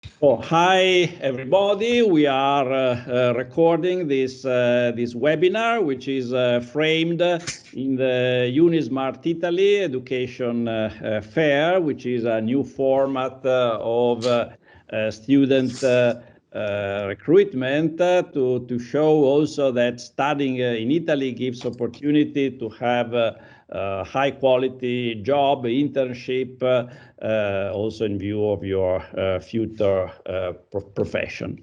Oh, hi everybody. We are recording this webinar, which is framed in the UniSmartItaly education fair, which is a new format of student recruitment to show also that studying in Italy gives opportunity to have high quality job, internship, also in view of your future profession.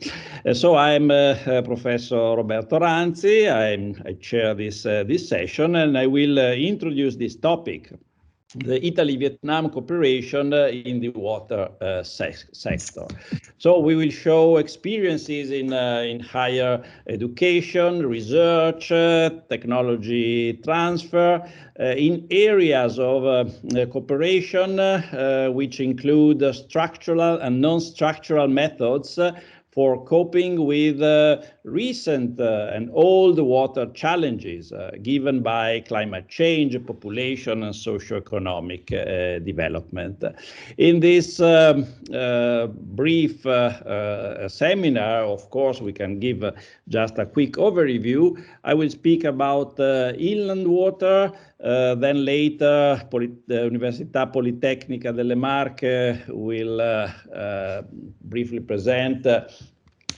So I'm Professor Roberto Ranzi. I chair this session, and I will introduce this topic, the Italy-Vietnam cooperation in the water sector. So we will show experiences in higher education, research, technology transfer, in areas of cooperation which include structural and non-structural methods for coping with recent and old water challenges given by climate change, population, and socio-economic development. In this brief seminar, of course, we can give just a quick overview. I will speak about inland water, then later the Università Politecnica delle Marche will briefly present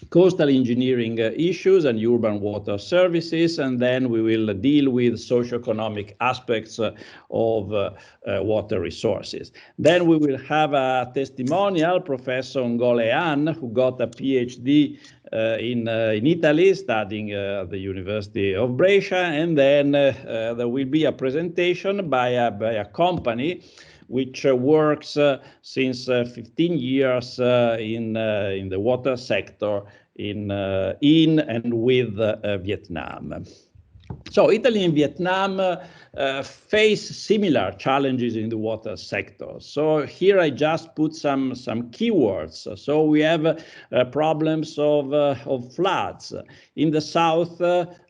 coastal engineering issues and urban water services, and then we will deal with socioeconomic aspects of water resources. Then we will have a testimonial, Professor Ngole An, who got a PhD in Italy, studying at the University of Brescia, and then there will be a presentation by a company which works since 15 years in the water sector in and with Vietnam. So Italy and Vietnam face similar challenges in the water sector. So here I just put some keywords. So we have problems of floods. In the south,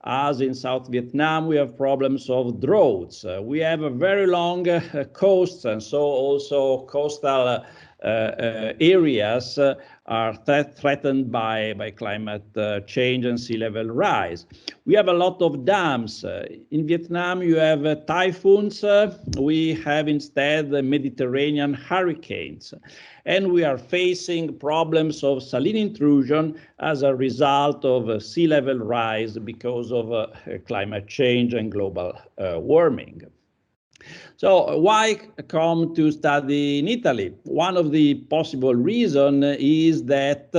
as in South Vietnam, we have problems of droughts. We have a very long coasts, and so also coastal areas are threatened by climate change and sea level rise. We have a lot of dams. In Vietnam, you have typhoons. We have instead the Mediterranean hurricanes. And we are facing problems of saline intrusion as a result of sea level rise because of climate change and global warming. So why come to study in Italy? One of the possible reasons is that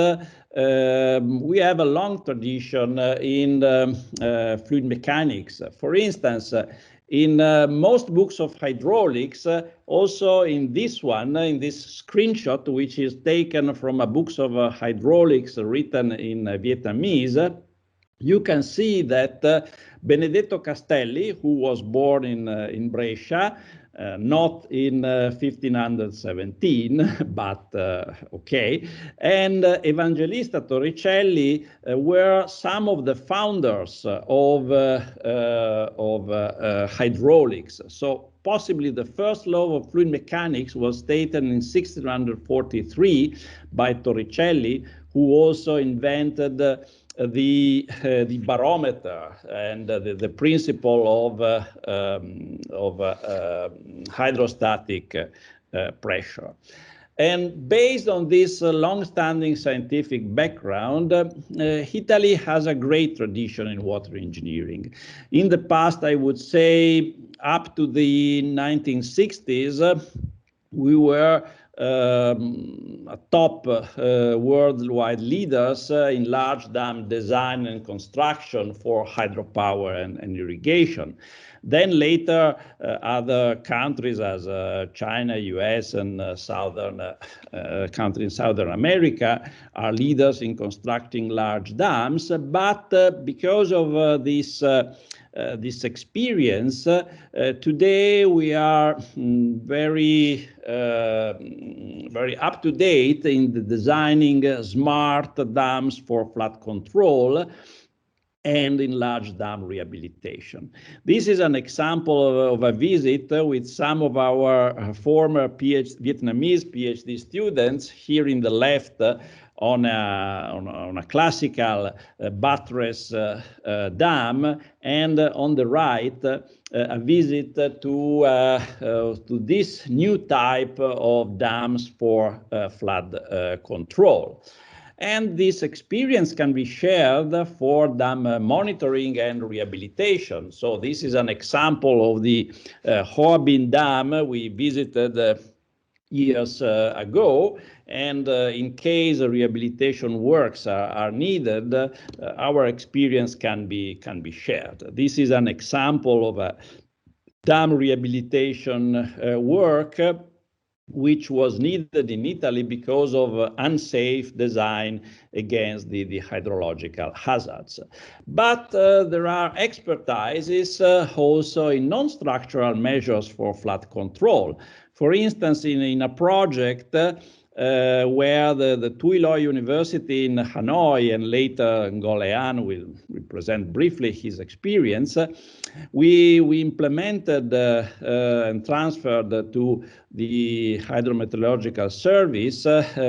we have a long tradition in fluid mechanics. For instance, in most books of hydraulics, also in this one, in this screenshot, which is taken from a books of hydraulics written in Vietnamese, you can see that Benedetto Castelli, who was born in Brescia, not in 1517, but okay, and Evangelista Torricelli were some of the founders of hydraulics. So possibly the first law of fluid mechanics was stated in 1643 by Torricelli, who also invented the barometer and the principle of hydrostatic pressure. And based on this long-standing scientific background, Italy has a great tradition in water engineering. In the past, I would say up to the 1960s, we were top worldwide leaders in large dam design and construction for hydropower and irrigation. Then later, other countries as China, US, and southern countries in Southern America are leaders in constructing large dams. But because of this experience, today we are very up to date in the designing smart dams for flood control. and enlarged dam rehabilitation. This is an example of a visit with some of our former Vietnamese PhD students here in the left on a classical buttress dam, and on the right a visit to this new type of dams for flood control. And this experience can be shared for dam monitoring and rehabilitation. So this is an example of the Hoa Binh Dam we visited years ago, and in case rehabilitation works are needed, our experience can be shared. This is an example of a dam rehabilitation work which was needed in Italy because of unsafe design against the hydrological hazards. But there are expertises also in non-structural measures for flood control. For instance, in a project where the Tuy Lo University in Hanoi and later Ngolean will present briefly his experience, we implemented and transferred to the hydrometeorological service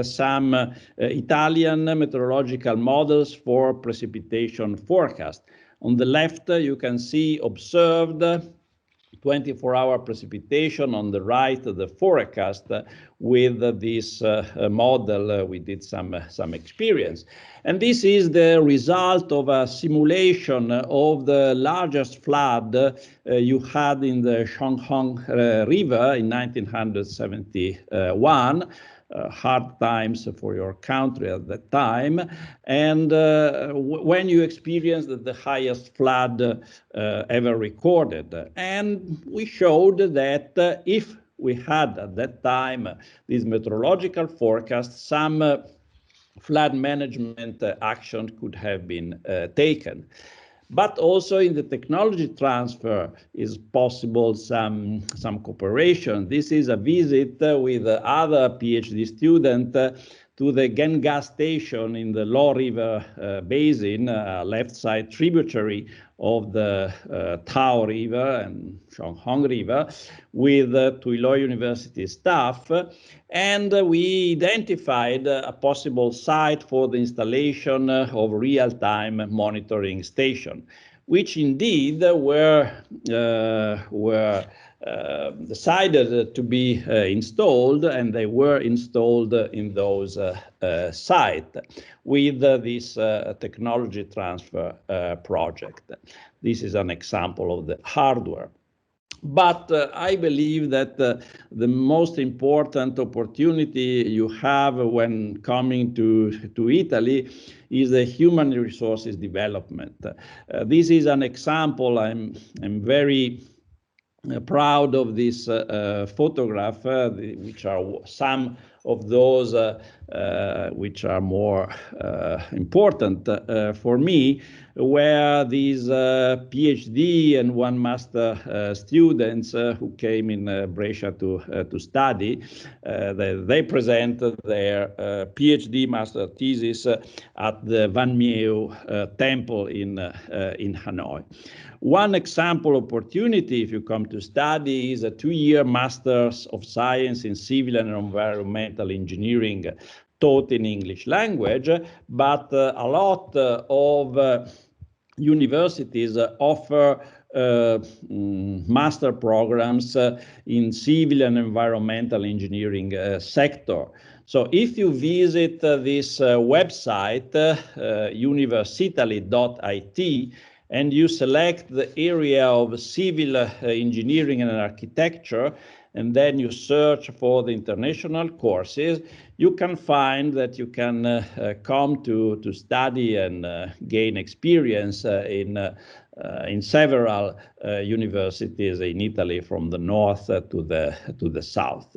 some Italian meteorological models for precipitation forecast. On the left, you can see observed 24-hour precipitation. On the right, the forecast with this model. We did some experience. And this is the result of a simulation of the largest flood you had in the Shanghong River in 1971. Hard times for your country at that time, and when you experienced the highest flood ever recorded. And we showed that if we had at that time this meteorological forecast, some flood management action could have been taken. But also in the technology transfer is possible some cooperation. This is a visit with other PhD student to the Gen gas station in the Lo River basin, left side tributary of the Tao River and Shanghong River, with Tuy Lo University staff. And we identified a possible site for the installation of real-time monitoring station, which indeed were decided to be installed, and they were installed in those sites with this technology transfer project. This is an example of the hardware. But I believe that the most important opportunity you have when coming to Italy is the human resources development. This is an example. I'm very proud of this photograph, which are some of those which are more important for me, where these PhD and one master students who came in Brescia to study, they presented their PhD master thesis at the Van Mieu Temple in Hanoi. One example opportunity, if you come to study, is a 2-year Masters of Science in Civil and Environmental Engineering taught in English language, but a lot of universities offer master programs in civil and environmental engineering sector. So if you visit this website, UniSmartItaly.it, and you select the area of civil engineering and architecture, and then you search for the international courses, you can find that you can come to study and gain experience in several universities in Italy, from the north to the south.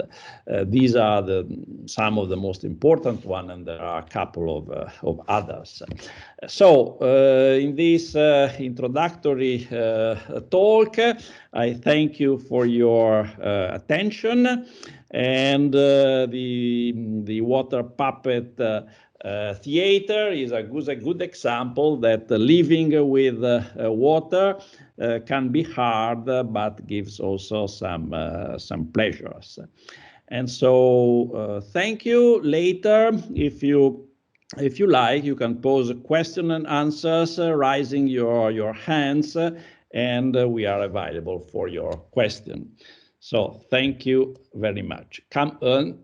These are some of the most important ones, and there are a couple of others. So in this introductory talk, I thank you for your attention, and the water puppet Theater is a good example that living with water can be hard, but gives also some pleasures. And so thank you. Later, if you like, you can pose question and answers, raising your hands, and we are available for your question. So thank you very much. Come on.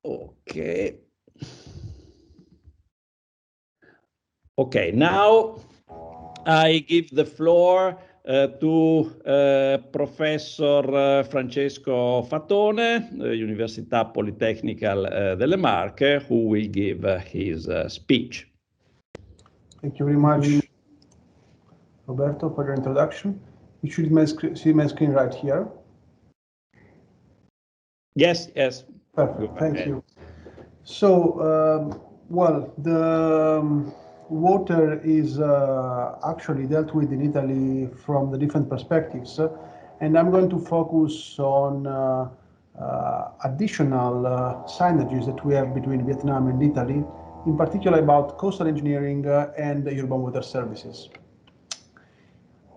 Okay. Okay, now I give the floor to Professor Francesco Fatone, Università Politecnica delle Marche, who will give his speech. Thank you very much, Roberto, for your introduction. You should see my screen right here. Yes, yes. Perfect, thank you. So, well, the water is actually dealt with in Italy from the different perspectives, and I'm going to focus on additional synergies that we have between Vietnam and Italy, in particular about coastal engineering and urban water services.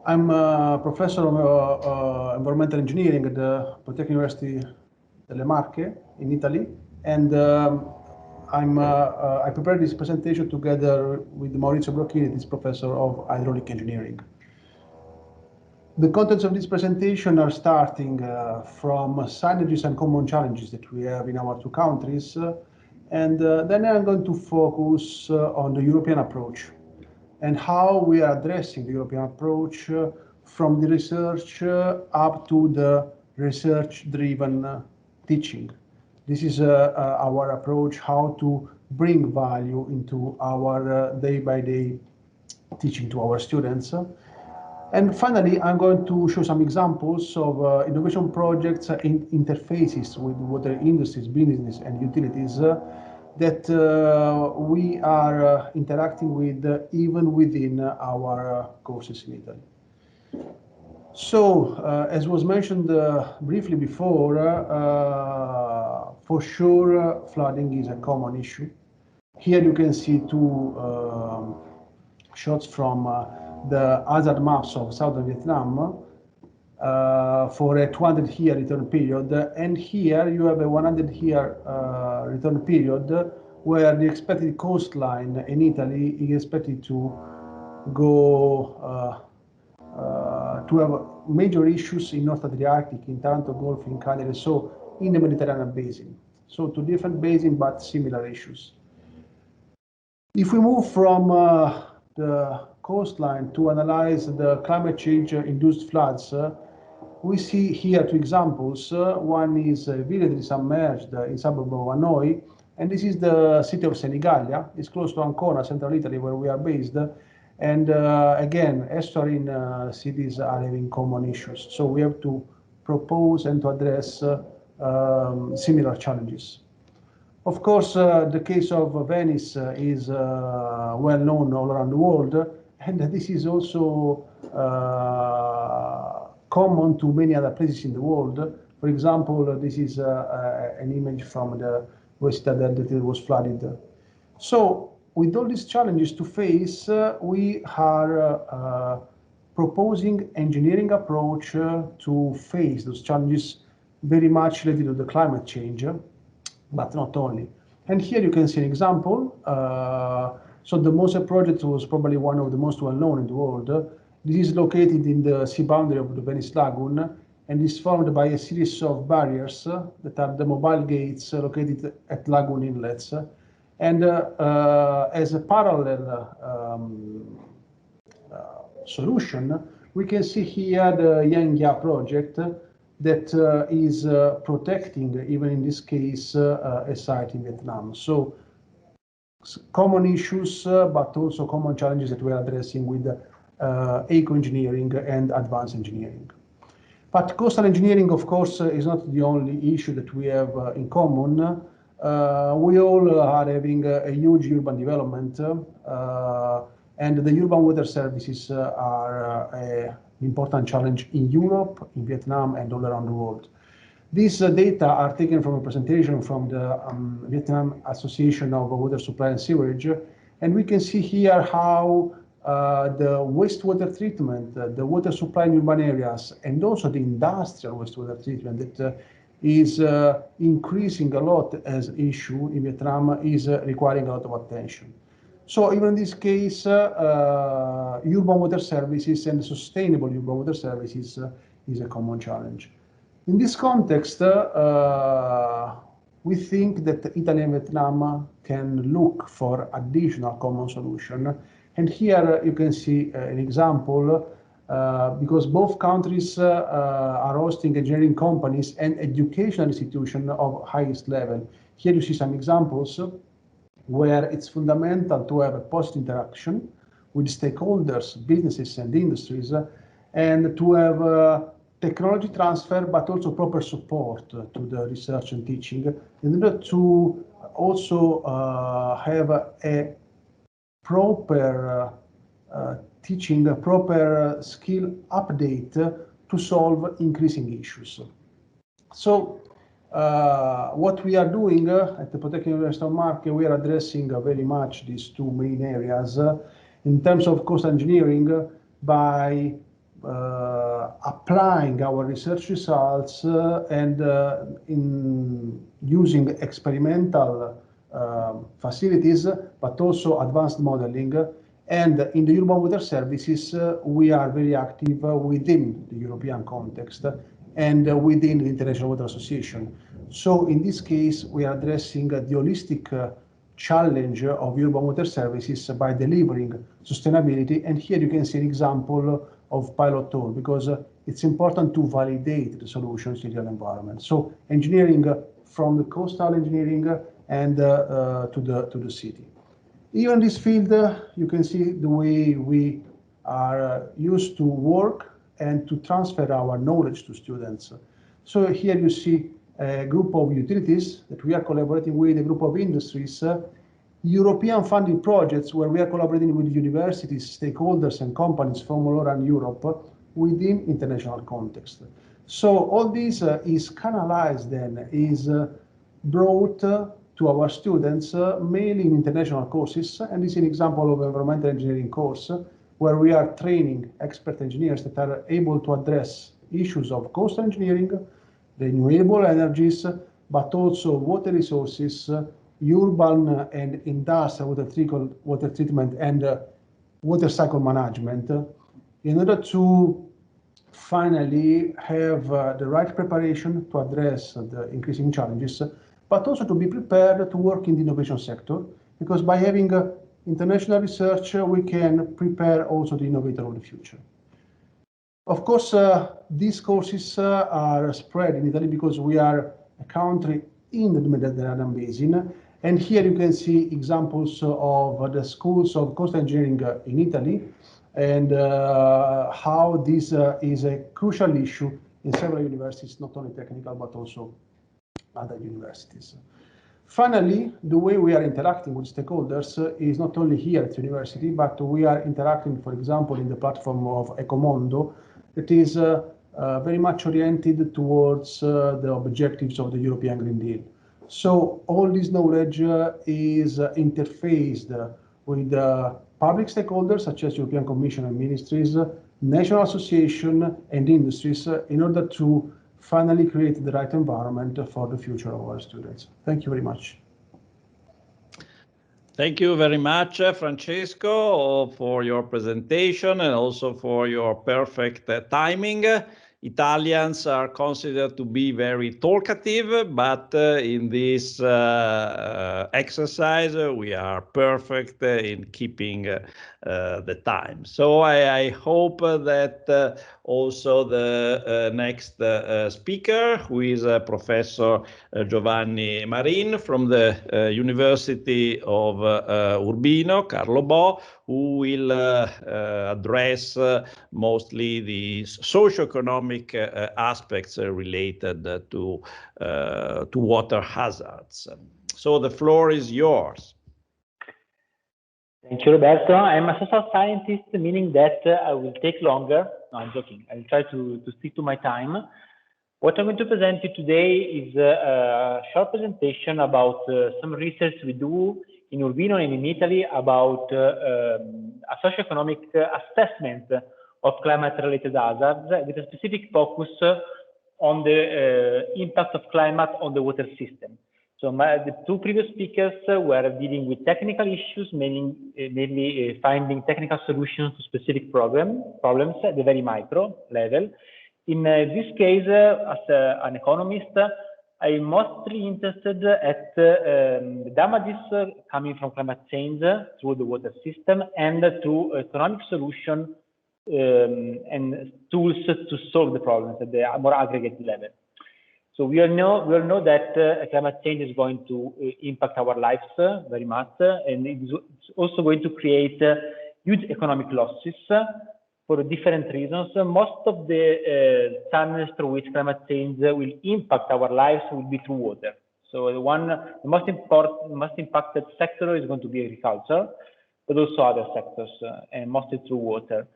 I'm a professor of environmental engineering at the Politecnico University delle Marche in Italy, and I prepared this presentation together with Maurizio Brocchini, this professor of hydraulic engineering. The contents of this presentation are starting from synergies and common challenges that we have in our two countries, and then I'm going to focus on the European approach and how we are addressing the European approach from the research up to the research-driven teaching. This is our approach, how to bring value into our day-by-day teaching to our students. And finally, I'm going to show some examples of innovation projects in interfaces with water industries, business, and utilities that we are interacting with even within our courses in Italy. So, as was mentioned briefly before, for sure, flooding is a common issue. Here you can see two shots from the hazard maps of southern Vietnam for a 200-year return period, and here you have a 100-year return period where the expected coastline in Italy is expected to go to have major issues in North Adriatic, in Taranto Gulf, in Cagliari, so in the Mediterranean basin. So two different basins, but similar issues. If we move from the coastline to analyze the climate change-induced floods, we see here two examples. One is a village that is submerged in suburb of Hanoi, and this is the city of Senigallia. It's close to Ancona, central Italy, where we are based. And again, estuarine cities are having common issues. So we have to propose and to address similar challenges. Of course, the case of Venice is well known all around the world, and this is also common to many other places in the world. For example, this is an image from the West Citadel that was flooded. So, with all these challenges to face, we are proposing engineering approach to face those challenges very much related to the climate change, but not only. And here you can see an example. So the MOSE project was probably one of the most well-known in the world. This is located in the sea boundary of the Venice Lagoon, and is formed by a series of barriers that are the mobile gates located at lagoon inlets. And as a parallel solution, we can see here the Yangia project that is protecting, even in this case, a site in Vietnam. So common issues, but also common challenges that we are addressing with eco-engineering and advanced engineering. But coastal engineering, of course, is not the only issue that we have in common. We all are having a huge urban development. And the urban water services are an important challenge in Europe, in Vietnam, and all around the world. These data are taken from a presentation from the Vietnam Association of Water Supply and Sewerage, and we can see here how the wastewater treatment, the water supply in urban areas, and also the industrial wastewater treatment that is increasing a lot as issue in Vietnam is requiring a lot of attention. So even in this case, urban water services and sustainable urban water services is a common challenge. In this context, we think that Italy and Vietnam can look for additional common solution. And here you can see an example, because both countries are hosting engineering companies and educational institutions of highest level. Here you see some examples where it's fundamental to have a positive interaction with stakeholders, businesses and industries, and to have technology transfer, but also proper support to the research and teaching, in order to also have a proper teaching, a proper skill update to solve increasing issues. So what we are doing at the Polytechnic University of Marche, we are addressing very much these two main areas in terms of coastal engineering by applying our research results and in using experimental facilities, but also advanced modeling. And in the urban water services, we are very active within the European context and within the International Water Association. So in this case, we are addressing the holistic challenge of urban water services by delivering sustainability. And here you can see an example of pilot tool, because it's important to validate the solutions in real environment. So engineering from the coastal engineering and to the city. Even in this field, you can see the way we are used to work and to transfer our knowledge to students. So here you see a group of utilities that we are collaborating with, a group of industries, European funding projects where we are collaborating with universities, stakeholders and companies from all around Europe within international context. So all this is canalized then, is brought to our students mainly in international courses, and this is an example of environmental engineering course where we are training expert engineers that are able to address issues of coastal engineering, renewable energies, but also water resources, urban and industrial water treatment and water cycle management, in order to finally have the right preparation to address the increasing challenges, but also to be prepared to work in the innovation sector, because by having international research, we can prepare also the innovator of the future. Of course, these courses are spread in Italy because we are a country in the Mediterranean basin. And here you can see examples of the schools of coastal engineering in Italy, and how this is a crucial issue in several universities, not only technical, but also other universities. Finally, the way we are interacting with stakeholders is not only here at university, but we are interacting, for example, in the platform of Ecomondo, that is very much oriented towards the objectives of the European Green Deal. So all this knowledge is interfaced with public stakeholders such as European Commission and ministries, national association and industries in order to finally create the right environment for the future of our students. Thank you very much. Thank you very much, Francesco, for your presentation and also for your perfect timing. Italians are considered to be very talkative, but in this exercise, we are perfect in keeping the time. So I hope that also the next speaker, who is Professor Giovanni Marin from the University of Urbino, Carlo Bo, who will address mostly the socio-economic aspects related to water hazards. So the floor is yours. Thank you, Roberto. I'm a social scientist, meaning that I will take longer. No, I'm joking. I'll try to stick to my time. What I'm going to present you today is a short presentation about some research we do in Urbino and in Italy about a socio-economic assessment of climate-related hazards with a specific focus on the impact of climate on the water system. So the two previous speakers were dealing with technical issues, mainly finding technical solutions to specific problems at the very micro level. In this case, as an economist, I'm mostly interested at the damages coming from climate change through the water system and through economic solutions and tools to solve the problems at the more aggregate level. So we all know that climate change is going to impact our lives very much, and it's also going to create huge economic losses for different reasons. Most of the channels through which climate change will impact our lives will be through water. So the most impacted sector is going to be agriculture, but also other sectors, and mostly through water.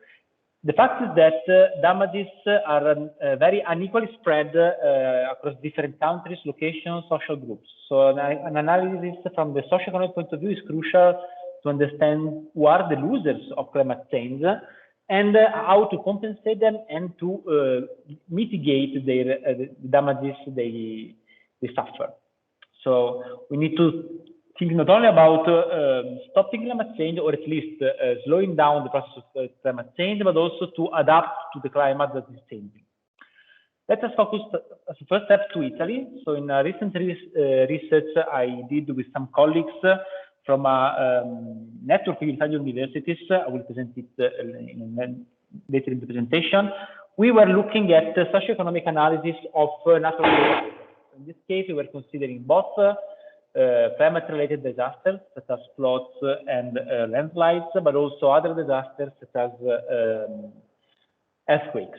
The fact is that damages are very unequally spread across different countries, locations, social groups. So an analysis from the socio-economic point of view is crucial to understand who are the losers of climate change and how to compensate them and to mitigate their damages they suffer. So we need to think not only about stopping climate change, or at least slowing down the process of climate change, but also to adapt to the climate that is changing. Let us focus as a first step to Italy. So in a recent research I did with some colleagues from a network of Italian universities, I will present it later in the presentation. We were looking at socio-economic analysis of natural disasters. In this case, we were considering both climate-related disasters such as floods and landslides, but also other disasters such as earthquakes.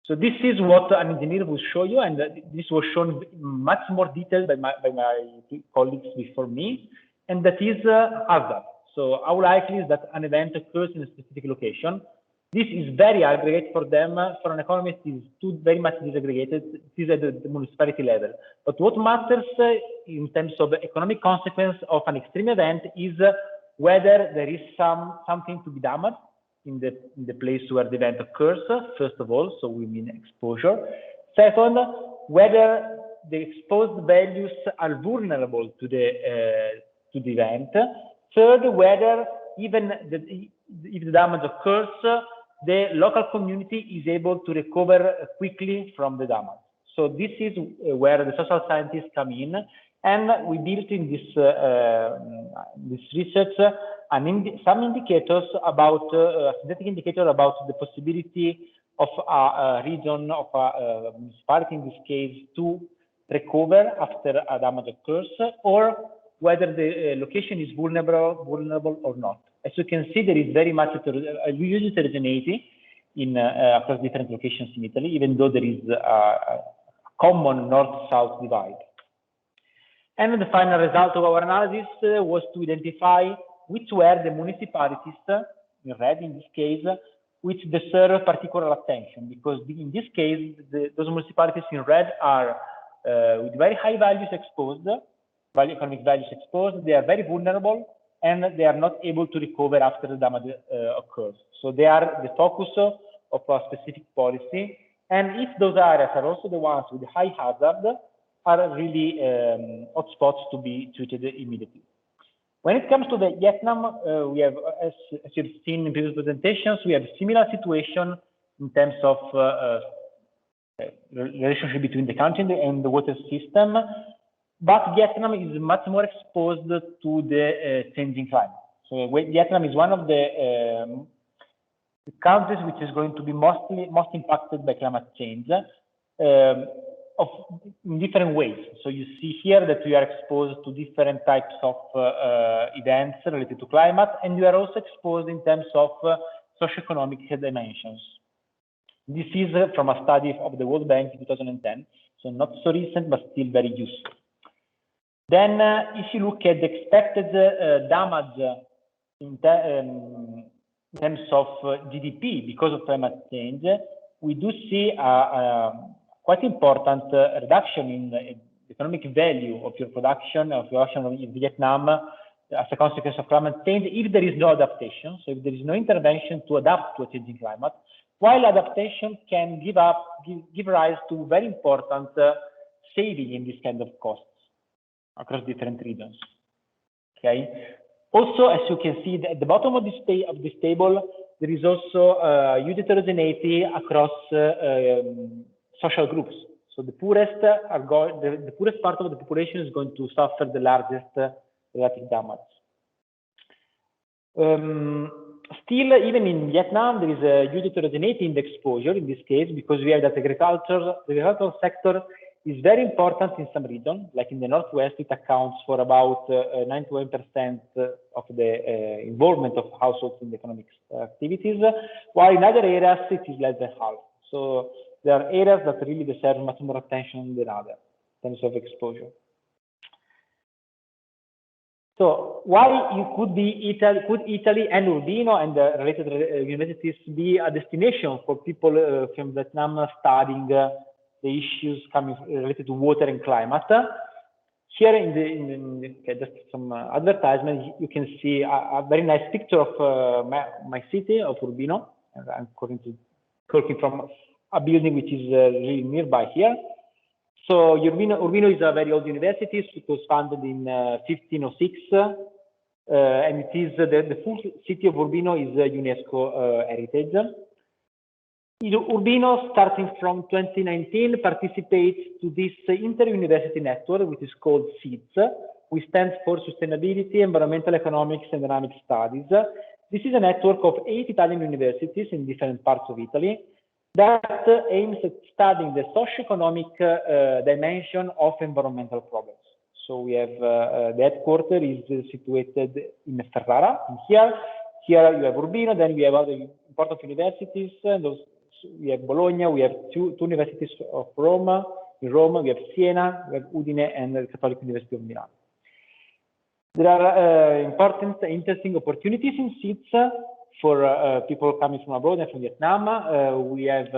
So this is what an engineer will show you, and this was shown much more detailed by my colleagues before me, and that is hazard. So how likely is that an event occurs in a specific location? This is very aggregate for them. For an economist, it is very much disaggregated. It is at the municipality level. But what matters in terms of economic consequence of an extreme event is whether there is something to be damaged in the place where the event occurs, first of all, so we mean exposure. Second, whether the exposed values are vulnerable to the event. Third, whether even if the damage occurs, the local community is able to recover quickly from the damage. So this is where the social scientists come in, and we built in this research some indicators about synthetic indicator about the possibility of a region, of a municipality in this case, to recover after a damage occurs, or whether the location is vulnerable or not. As you can see, there is very much a huge heterogeneity across different locations in Italy, even though there is a common north-south divide. And the final result of our analysis was to identify which were the municipalities, in red in this case, which deserve particular attention, because in this case, those municipalities in red are with very high values exposed, economic values exposed, they are very vulnerable, and they are not able to recover after the damage occurs. So they are the focus of a specific policy. And if those areas are also the ones with high hazard, are really hotspots to be treated immediately. When it comes to the Vietnam, we have, as you've seen in previous presentations, we have a similar situation in terms of relationship between the country and the water system. But Vietnam is much more exposed to the changing climate. So Vietnam is one of the countries which is going to be most impacted by climate change in different ways. So you see here that we are exposed to different types of events related to climate, and we are also exposed in terms of socioeconomic dimensions. This is from a study of the World Bank in 2010, so not so recent, but still very useful. Then, if you look at the expected damage in terms of GDP, because of climate change, we do see a quite important reduction in the economic value of your production in Vietnam as a consequence of climate change, if there is no adaptation, so if there is no intervention to adapt to a changing climate, while adaptation can give rise to very important saving in this kind of costs across different regions. Okay. Also, as you can see at the bottom of this table, there is also huge heterogeneity across social groups. So the poorest the poorest part of the population is going to suffer the largest relative damage. Still, even in Vietnam, there is a huge heterogeneity in the exposure in this case, because we have that the agricultural sector is very important in some regions, like in the Northwest, it accounts for about 91% of the involvement of households in the economic activities, while in other areas it is less than half. So there are areas that really deserve much more attention than others in terms of exposure. So why could Italy and Urbino and the related universities be a destination for people from Vietnam studying the issues related to water and climate? Here okay, just some advertisement, you can see a very nice picture of my city of Urbino. I'm talking from a building which is really nearby here. So Urbino is a very old university. It was founded in 1506, and it is the full city of Urbino is UNESCO heritage. Urbino, starting from 2019, participates to this inter-university network, which is called SEEDS, which stands for Sustainability, Environmental Economics and Dynamic Studies. This is a network of 8 Italian universities in different parts of Italy that aims at studying the socio-economic dimension of environmental problems. So we have the headquarters is situated in Ferrara. And here you have Urbino, then we have other important universities. We have Bologna, we have two universities of Rome. In Rome, we have Siena, we have Udine, and the Catholic University of Milan. There are important, interesting opportunities in SEEDS for people coming from abroad and from Vietnam. We have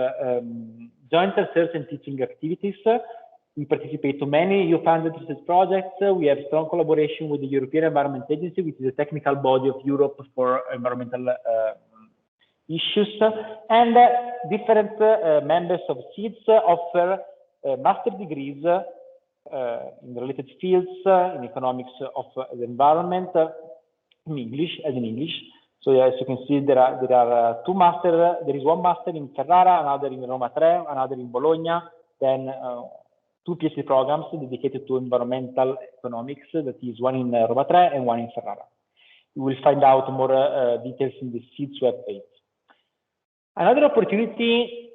joint research and teaching activities. We participate to many EU-funded research projects. We have strong collaboration with the European Environment Agency, which is a technical body of Europe for environmental issues. And different members of SEEDS offer master degrees in related fields, in economics of the environment, in English. So as you can see, there are two masters. There is one master in Ferrara, another in Roma 3, another in Bologna, then two PhD programs dedicated to environmental economics, that is one in Roma 3 and one in Ferrara. You will find out more details in the SEEDS web page. Another opportunity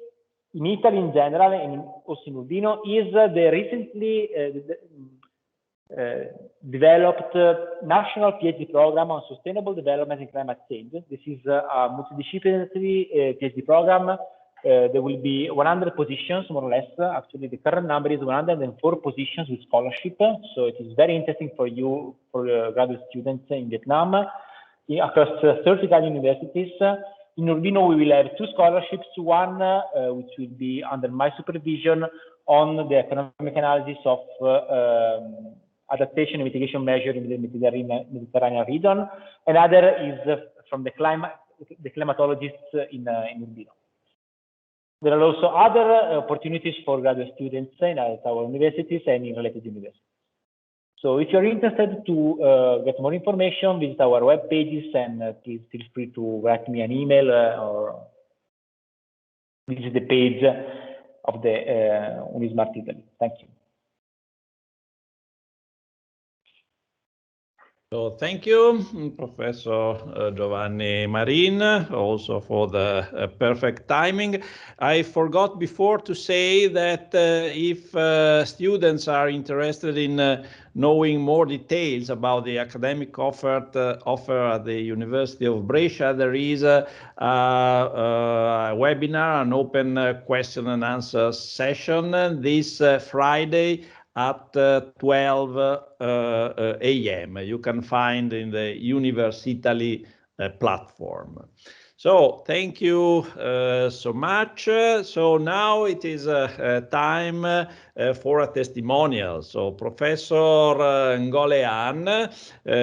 in Italy in general, and also in Urbino, is the recently developed national PhD program on sustainable development and climate change. This is a multidisciplinary PhD program. There will be 100 positions, more or less. Actually, the current number is 104 positions with scholarship. So it is very interesting for you, for graduate students in Vietnam, across 30 Italian universities. In Urbino, we will have 2 scholarships, one which will be under my supervision on the economic analysis of adaptation and mitigation measures in the Mediterranean region. Another is from the climatologists in Urbino. There are also other opportunities for graduate students at our universities and in related universities. So if you're interested to get more information, visit our web pages, and please feel free to write me an email or visit the page of the UniSmartItaly. Thank you. So thank you, Professor Giovanni Marin, also for the perfect timing. I forgot before to say that if students are interested in knowing more details about the academic offer at the University of Brescia, there is a webinar, an open question and answer session this Friday at 12 a.m. You can find in the UniSmartItaly platform. So thank you so much. So now it is time for a testimonial. So Professor Ngolean,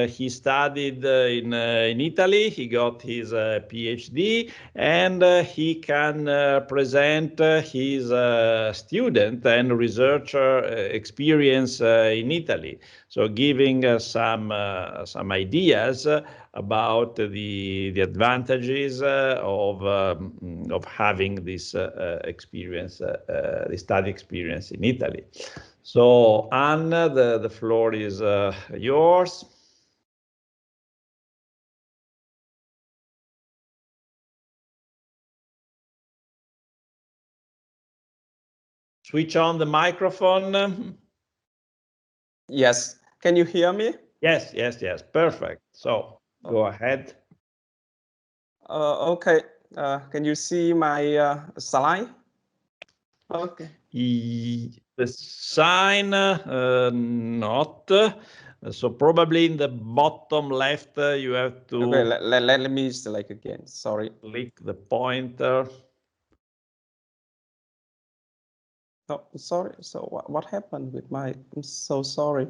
he studied in Italy. He got his PhD, and he can present his student and researcher experience in Italy. So giving some ideas about the advantages of having this experience, the study experience in Italy. So Anne, the floor is yours. Switch on the microphone. Yes, can you hear me? Yes, perfect. So go ahead. Okay, can you see my slide? Okay. The sign, not. So probably in the bottom left, you have to Okay, let me select again. Sorry. Click the pointer. Oh, sorry. So what happened with my? I'm so sorry.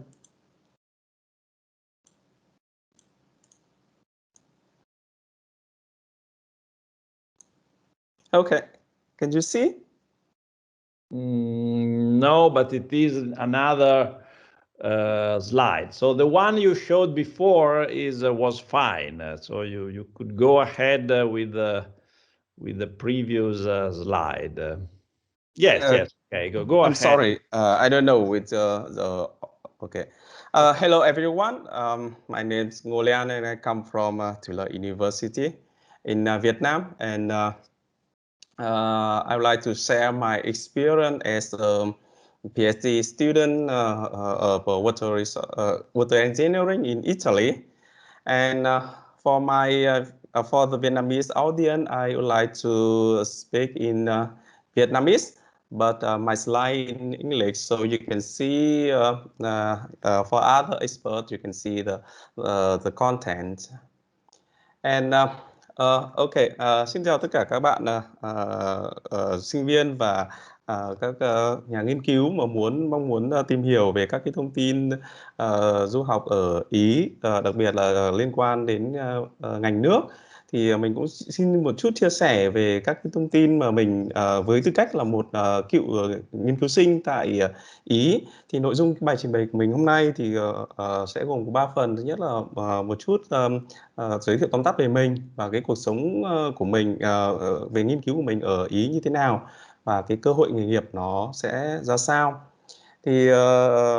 Okay, can you see? No, but it is another slide. So the one you showed before was fine. So you could go ahead with the previous slide. Yes. Okay, go I'm ahead. sorry. I don't know with the. Okay. Hello everyone. My name is Ngolean and I come from University in Vietnam, and I would like to share my experience as a PhD student of water engineering in Italy. And for the Vietnamese audience, I would like to speak in Vietnamese, but my slide in English, so you can see. For other experts, you can see the content. And okay, xin chào tất cả các bạn sinh viên và các nhà nghiên cứu mà mong muốn tìm hiểu về các cái thông tin du học ở Ý, đặc biệt là liên quan đến ngành nước. Thì mình cũng xin một chút chia sẻ về các cái thông tin mà mình với tư cách là một cựu nghiên cứu sinh tại Ý. Thì nội dung bài trình bày của mình hôm nay thì sẽ gồm có 3 phần. Thứ nhất là một chút giới thiệu tóm tắt về mình và cái cuộc sống của mình, về nghiên cứu của mình ở Ý như thế nào và cái cơ hội nghề nghiệp nó sẽ ra sao. Thì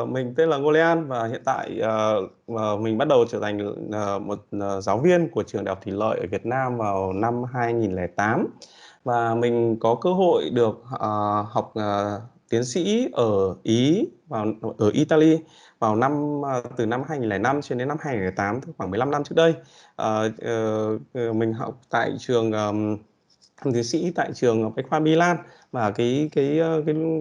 mình tên là Ngolean và hiện tại mình bắt đầu trở thành một giáo viên của trường Đại học Thủy lợi ở Việt Nam vào năm 2008, và mình có cơ hội được học tiến sĩ ở Ý ở Italy vào từ năm 2005 cho đến năm 2008, khoảng 15 năm trước đây. Mình học tại trường tiến sĩ tại trường Bách khoa Milan, và cái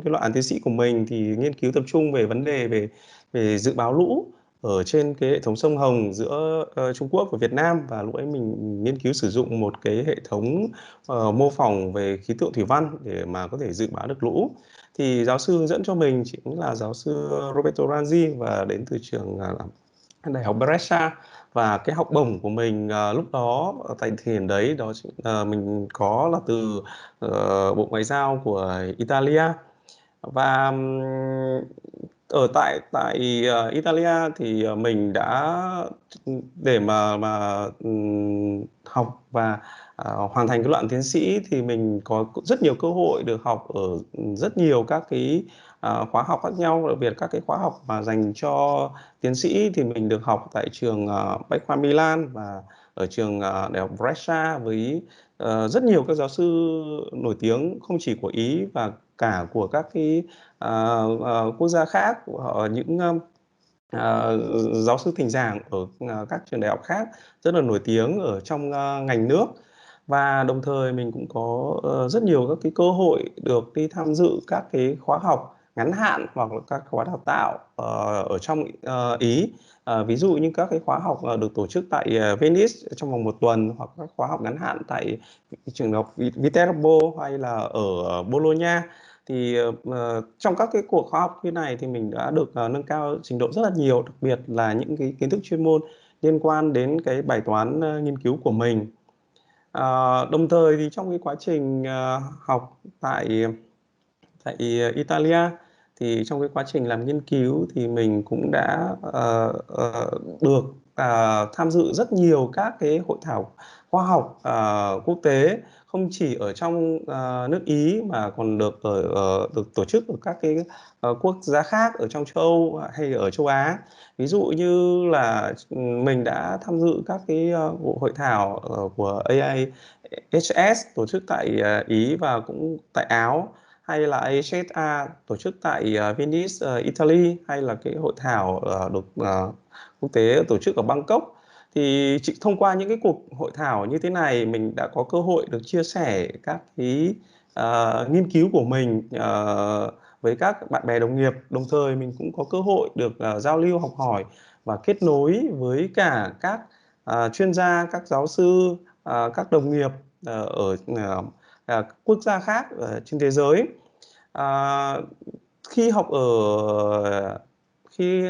loại án tiến sĩ của mình thì nghiên cứu tập trung về vấn đề về dự báo lũ ở trên cái hệ thống sông Hồng giữa Trung Quốc và Việt Nam. Và lúc ấy mình nghiên cứu sử dụng một cái hệ thống mô phỏng về khí tượng thủy văn để mà có thể dự báo được lũ. Thì giáo sư hướng dẫn cho mình chính là giáo sư Roberto Ranzi, và đến từ trường Đại học Brescia. Và cái học bổng của mình lúc đó tại thời điểm đấy đó mình có là từ Bộ Ngoại giao của Italia. Và ở tại Italia thì mình đã để mà học và hoàn thành cái luận tiến sĩ thì mình có rất nhiều cơ hội được học ở rất nhiều các cái khóa học khác nhau. Đặc biệt các cái khóa học mà dành cho tiến sĩ thì mình được học tại trường Bách khoa Milan và ở trường Đại học Brescia với rất nhiều các giáo sư nổi tiếng, không chỉ của Ý và cả của các cái quốc gia khác, những giáo sư thỉnh giảng ở các trường đại học khác rất là nổi tiếng ở trong ngành nước. Và đồng thời mình cũng có rất nhiều các cái cơ hội được đi tham dự các cái khóa học ngắn hạn hoặc là các khóa đào tạo ở trong Ý. Ví dụ như các cái khóa học được tổ chức tại Venice trong vòng 1 tuần, hoặc các khóa học ngắn hạn tại trường học Viterbo hay là ở Bologna. Thì trong các cái cuộc khóa học như này thì mình đã được nâng cao trình độ rất là nhiều, đặc biệt là những cái kiến thức chuyên môn liên quan đến cái bài toán nghiên cứu của mình. Đồng thời thì trong cái quá trình học tại Italia, thì trong cái quá trình làm nghiên cứu thì mình cũng đã được tham dự rất nhiều các cái hội thảo khoa học quốc tế, không chỉ ở trong nước Ý mà còn được được tổ chức ở các cái quốc gia khác ở trong châu Âu hay ở châu Á. Ví dụ như là mình đã tham dự các cái hội thảo của AIHS tổ chức tại Ý và cũng tại Áo, hay là AHSA tổ chức tại Venice, Italy, hay là cái hội thảo được quốc tế tổ chức ở Bangkok. Thì thông qua những cái cuộc hội thảo như thế này, mình đã có cơ hội được chia sẻ các cái nghiên cứu của mình với các bạn bè đồng nghiệp. Đồng thời mình cũng có cơ hội được giao lưu học hỏi và kết nối với cả các chuyên gia, các giáo sư, các đồng nghiệp ở quốc gia khác trên thế giới. Khi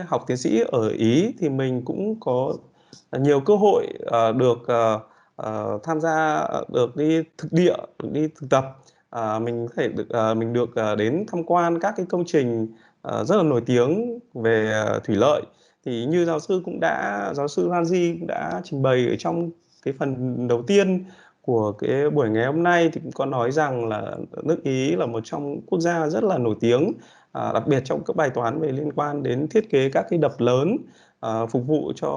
học tiến sĩ ở Ý thì mình cũng có nhiều cơ hội được tham gia, được đi thực địa, được đi thực tập. Mình được đến tham quan các cái công trình rất là nổi tiếng về thủy lợi. Thì như giáo sư Ranji cũng đã trình bày ở trong cái phần đầu tiên của cái buổi ngày hôm nay, thì cũng có nói rằng là nước Ý là một trong quốc gia rất là nổi tiếng, đặc biệt trong các bài toán về liên quan đến thiết kế các cái đập lớn phục vụ cho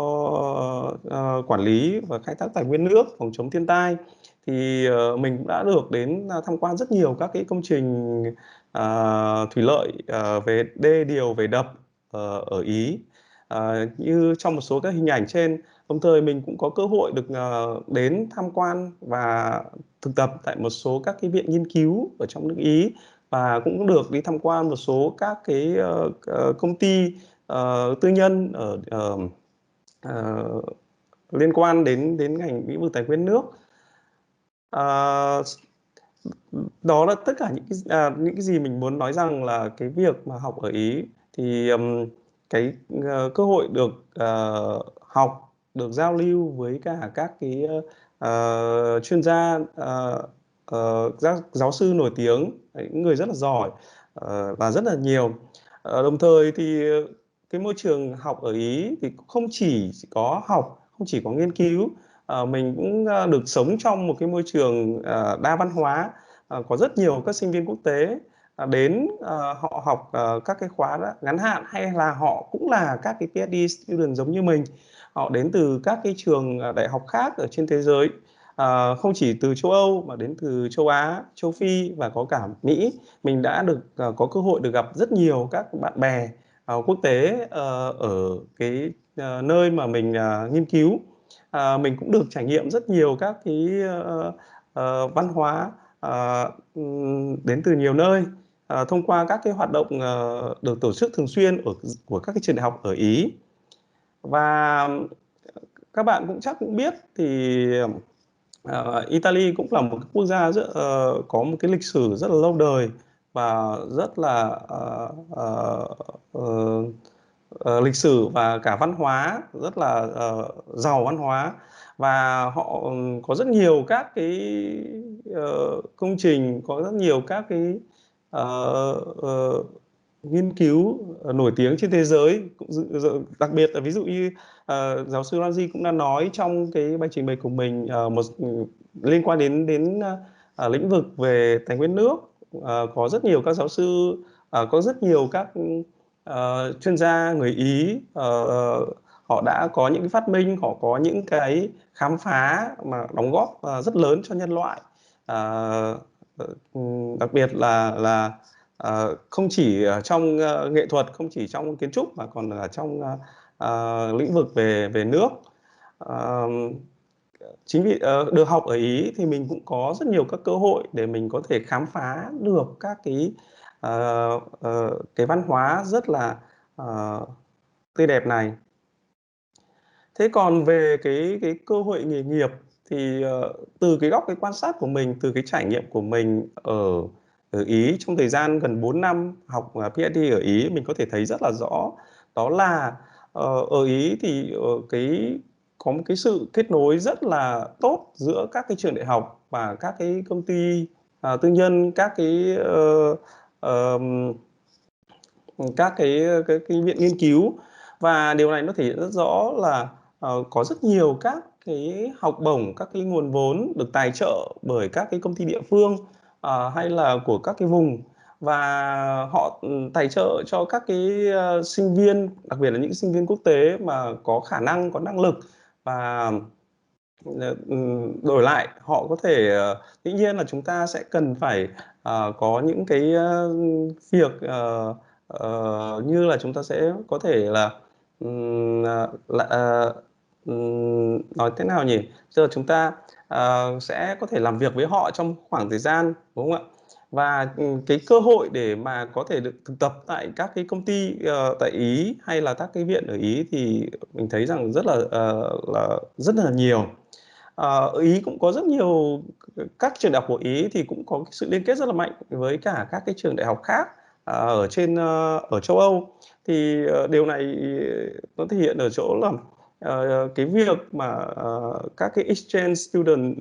quản lý và khai thác tài nguyên nước, phòng chống thiên tai. Thì mình cũng đã được đến tham quan rất nhiều các cái công trình thủy lợi về đê điều, về đập ở Ý, như trong một số các hình ảnh trên. Đồng thời mình cũng có cơ hội được đến tham quan và thực tập tại một số các cái viện nghiên cứu ở trong nước Ý, và cũng được đi tham quan một số các cái công ty tư nhân liên quan đến ngành lĩnh vực tài nguyên nước. Đó là tất cả những cái gì mình muốn nói rằng là cái việc mà học ở Ý thì cái cơ hội được học, được giao lưu với cả các cái chuyên gia, giáo sư nổi tiếng, những người rất là giỏi và rất là nhiều. Đồng thời thì cái môi trường học ở Ý thì không chỉ có học, không chỉ có nghiên cứu, mình cũng được sống trong một cái môi trường đa văn hóa. Có rất nhiều các sinh viên quốc tế đến, họ học các cái khóa ngắn hạn, hay là họ cũng là các cái PhD student giống như mình. Họ đến từ các cái trường đại học khác ở trên thế giới, không chỉ từ châu Âu mà đến từ châu Á, châu Phi và có cả Mỹ. Mình đã được có cơ hội được gặp rất nhiều các bạn bè quốc tế ở cái nơi mà mình nghiên cứu. Mình cũng được trải nghiệm rất nhiều các cái văn hóa đến từ nhiều nơi thông qua các cái hoạt động được tổ chức thường xuyên của các cái trường đại học ở Ý. Và các bạn cũng chắc cũng biết thì Italy cũng là một quốc gia có một cái lịch sử rất là lâu đời và rất là lịch sử và cả văn hóa rất là giàu văn hóa. Và họ có rất nhiều các cái công trình, có rất nhiều các cái nghiên cứu nổi tiếng trên thế giới. Đặc biệt là ví dụ như giáo sư Ranji cũng đã nói trong cái bài trình bày của mình liên quan đến lĩnh vực về tài nguyên nước. Có rất nhiều các giáo sư, có rất nhiều các chuyên gia người Ý, họ đã có những cái phát minh, họ có những cái khám phá mà đóng góp rất lớn cho nhân loại. Đặc biệt là không chỉ trong nghệ thuật, không chỉ trong kiến trúc mà còn ở trong lĩnh vực về nước. Chính vì được học ở Ý thì mình cũng có rất nhiều các cơ hội để mình có thể khám phá được các cái cái văn hóa rất là tươi đẹp này. Thế còn về cái cơ hội nghề nghiệp thì từ cái góc cái quan sát của mình, từ cái trải nghiệm của mình ở Ý trong thời gian gần 4 năm học PhD ở Ý, mình có thể thấy rất là rõ, đó là ở Ý thì có một cái sự kết nối rất là tốt giữa các cái trường đại học và các cái công ty tư nhân, các cái viện nghiên cứu, và điều này nó thể hiện rất rõ là có rất nhiều các cái học bổng, các cái nguồn vốn được tài trợ bởi các cái công ty địa phương hay là của các cái vùng, và họ tài trợ cho các cái sinh viên, đặc biệt là những sinh viên quốc tế mà có khả năng, có năng lực, và đổi lại họ có thể dĩ nhiên là chúng ta sẽ cần phải có những cái việc như là chúng ta sẽ có thể là nói thế nào nhỉ? Giờ chúng ta sẽ có thể làm việc với họ trong khoảng thời gian, đúng không ạ? Và cái cơ hội để mà có thể được thực tập tại các cái công ty tại Ý hay là các cái viện ở Ý thì mình thấy rằng rất là nhiều. Ở Ý cũng có rất nhiều các trường đại học của Ý thì cũng có sự liên kết rất là mạnh với cả các cái trường đại học khác ở châu Âu. Thì điều này nó thể hiện ở chỗ là cái việc mà các cái exchange student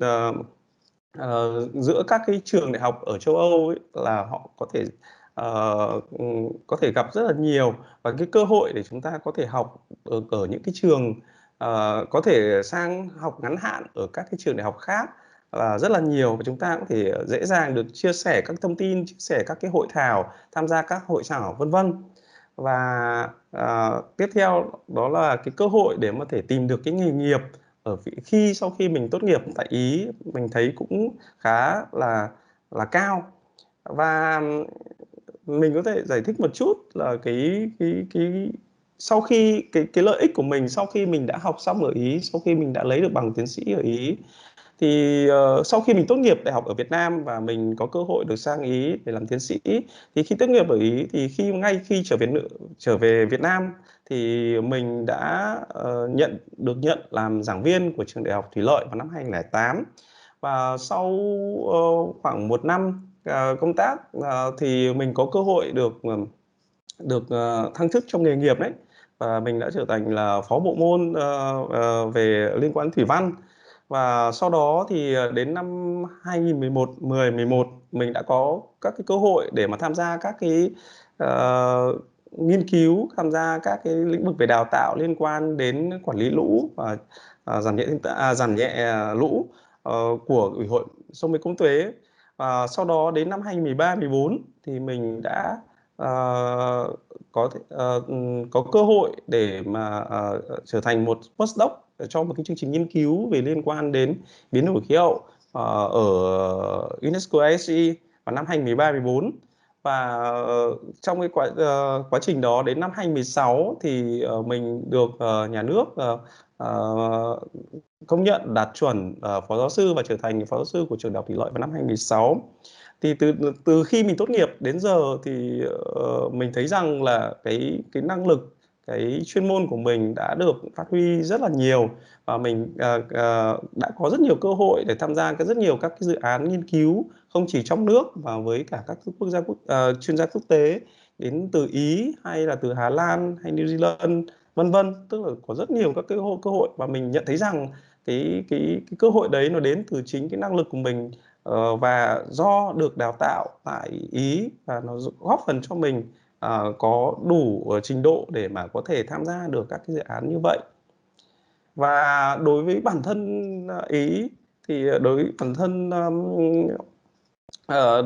giữa các cái trường đại học ở châu Âu ấy, là họ có thể gặp rất là nhiều, và cái cơ hội để chúng ta có thể học ở những cái trường có thể sang học ngắn hạn ở các cái trường đại học khác là rất là nhiều, và chúng ta có thể dễ dàng được chia sẻ các thông tin, chia sẻ các cái hội thảo, tham gia các hội thảo vân vân. Và tiếp theo đó là cái cơ hội để mà thể tìm được cái nghề nghiệp sau khi mình tốt nghiệp tại Ý, mình thấy cũng khá là cao. Và mình có thể giải thích một chút là sau khi cái lợi ích của mình sau khi mình đã học xong ở Ý, sau khi mình đã lấy được bằng tiến sĩ ở Ý, thì sau khi mình tốt nghiệp đại học ở Việt Nam và mình có cơ hội được sang Ý để làm tiến sĩ, thì khi tốt nghiệp ở Ý thì ngay khi trở về Việt Nam thì mình đã được nhận làm giảng viên của trường đại học Thủy lợi vào năm 2008. Và sau khoảng 1 năm công tác thì mình có cơ hội được thăng chức trong nghề nghiệp đấy, và mình đã trở thành là phó bộ môn về liên quan đến thủy văn. Và sau đó thì đến năm 2011 mình đã có các cái cơ hội để mà tham gia các cái nghiên cứu, tham gia các cái lĩnh vực về đào tạo liên quan đến quản lý lũ và giảm nhẹ lũ của Ủy hội sông Mekong Tuế. Và sau đó đến năm 2013-14 thì mình đã có cơ hội để mà trở thành một postdoc cho một cái chương trình nghiên cứu về liên quan đến biến đổi khí hậu ở UNESCO ISE vào năm 2013-14. Và trong cái quá trình đó đến năm 2016 thì mình được nhà nước công nhận đạt chuẩn phó giáo sư và trở thành phó giáo sư của trường đại học Thủy lợi vào năm 2016. Thì từ khi mình tốt nghiệp đến giờ thì mình thấy rằng là cái năng lực, cái chuyên môn của mình đã được phát huy rất là nhiều, và mình đã có rất nhiều cơ hội để tham gia rất nhiều các cái dự án nghiên cứu không chỉ trong nước mà với cả các chuyên gia quốc tế đến từ Ý hay là từ Hà Lan hay New Zealand vân vân. Tức là có rất nhiều các cái cơ hội, và mình nhận thấy rằng cái cơ hội đấy nó đến từ chính cái năng lực của mình và do được đào tạo tại Ý, và nó góp phần cho mình có đủ trình độ để mà có thể tham gia được các cái dự án như vậy. Và đối với bản thân Ý thì đối với bản thân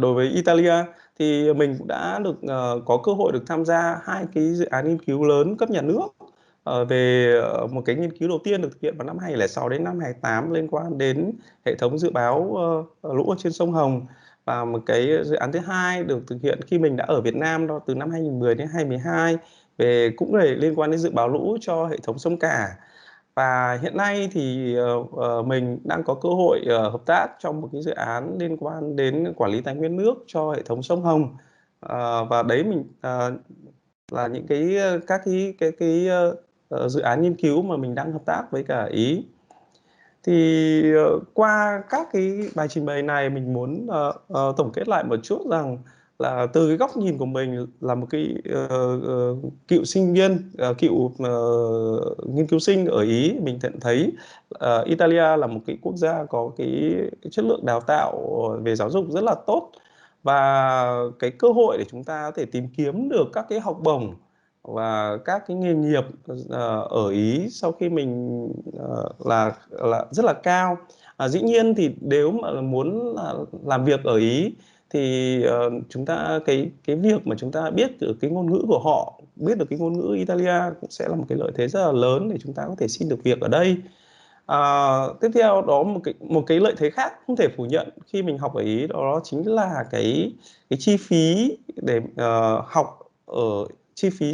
đối với Italia thì mình cũng đã được có cơ hội được tham gia 2 cái dự án nghiên cứu lớn cấp nhà nước về một cái nghiên cứu đầu tiên được thực hiện vào năm 2006 đến năm 2008 liên quan đến hệ thống dự báo lũ ở trên sông Hồng, và một cái dự án thứ hai được thực hiện khi mình đã ở Việt Nam đó từ năm 2010 đến 2012 về cũng liên quan đến dự báo lũ cho hệ thống sông Cả. Và hiện nay thì mình đang có cơ hội hợp tác trong một cái dự án liên quan đến quản lý tài nguyên nước cho hệ thống sông Hồng. Và đấy là những các dự án nghiên cứu mà mình đang hợp tác với cả Ý. Thì qua các cái bài trình bày này mình muốn tổng kết lại một chút rằng là từ cái góc nhìn của mình là một cái cựu sinh viên, cựu nghiên cứu sinh ở Ý, mình nhận thấy Italia là một cái quốc gia có cái chất lượng đào tạo về giáo dục rất là tốt, và cái cơ hội để chúng ta có thể tìm kiếm được các cái học bổng và các cái nghề nghiệp ở Ý sau khi mình là rất là cao. Dĩ nhiên thì nếu mà muốn làm việc ở Ý thì chúng ta cái việc mà chúng ta biết được cái ngôn ngữ của họ, biết được cái ngôn ngữ Italia cũng sẽ là một cái lợi thế rất là lớn để chúng ta có thể xin được việc ở đây. Tiếp theo đó, một cái lợi thế khác không thể phủ nhận khi mình học ở Ý, đó chính là cái chi phí để học ở chi phí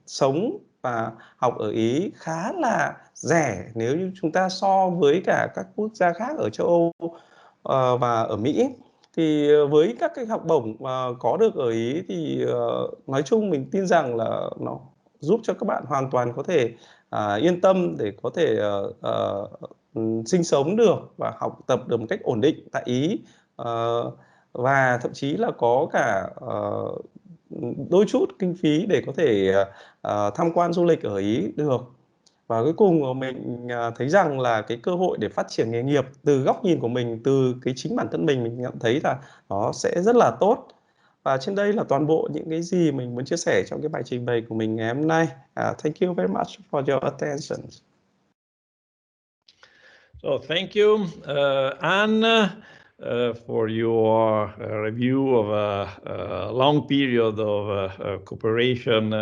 sống và học ở Ý khá là rẻ nếu như chúng ta so với cả các quốc gia khác ở châu Âu và ở Mỹ. Thì với các cái học bổng có được ở Ý thì nói chung mình tin rằng là nó giúp cho các bạn hoàn toàn có thể yên tâm để có thể sinh sống được và học tập được một cách ổn định tại Ý, và thậm chí là có cả đôi chút kinh phí để có thể tham quan du lịch ở Ý được. Và cuối cùng mình thấy rằng là cái cơ hội để phát triển nghề nghiệp từ góc nhìn của mình, từ cái chính bản thân mình nhận thấy là nó sẽ rất là tốt. Và trên đây là toàn bộ những cái gì mình muốn chia sẻ trong cái bài trình bày của mình ngày hôm nay. Thank you very much for your attention. So thank you, Anne, for your review of a long period of cooperation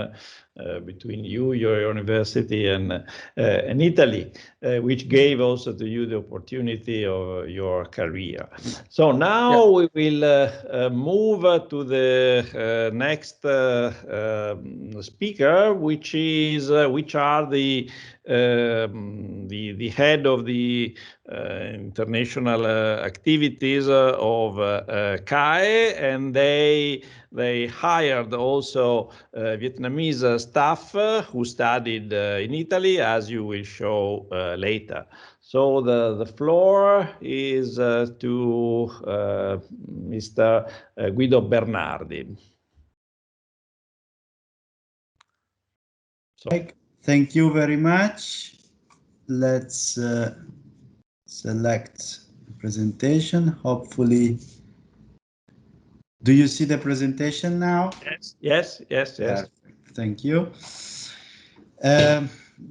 between your university and Italy, which gave also to you the opportunity of your career. So now we will move to the next speaker, which are the head of the international activities of CAE, and they hired also Vietnamese staff who studied in Italy, as you will show later. So the floor is to Mr. Guido Bernardi. So. Thank you very much. Let's select the presentation. Hopefully, do you see the presentation now? Yes. Thank you.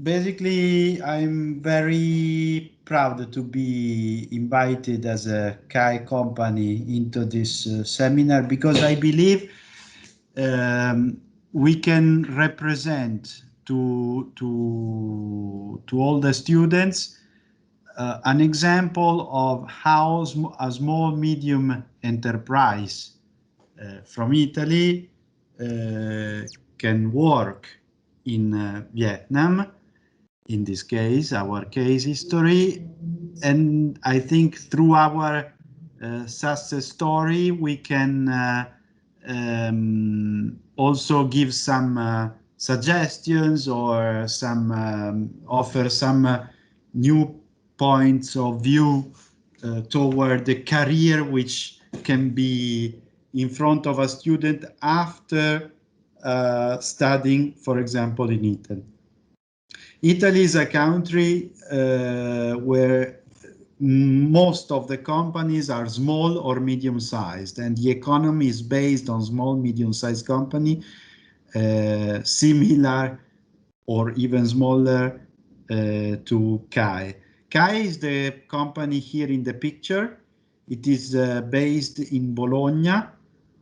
Basically, I'm very proud to be invited as a CAE company into this seminar, because I believe we can represent to all the students an example of how a small medium enterprise from Italy can work in Vietnam, in this case, our case history. And I think through our success story, we can also give some suggestions or some offer some new points of view toward the career which can be in front of a student after studying, for example, in Italy. Italy is a country where most of the companies are small or medium-sized, and the economy is based on small, medium-sized company, similar or even smaller to CAE. CAE is the company here in the picture. It is based in Bologna.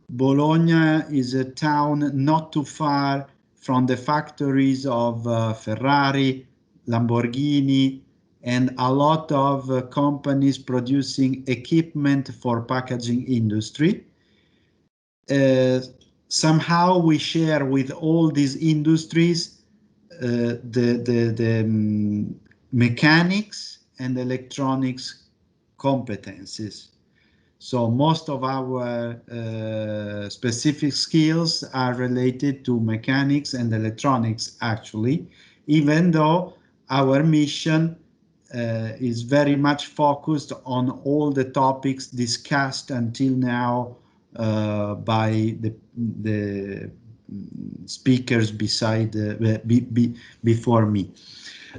Bologna is a town not too far from the factories of Ferrari, Lamborghini, and a lot of companies producing equipment for packaging industry. Somehow we share with all these industries the mechanics and electronics competencies. So most of our specific skills are related to mechanics and electronics, actually, even though our mission is very much focused on all the topics discussed until now by the speakers before me.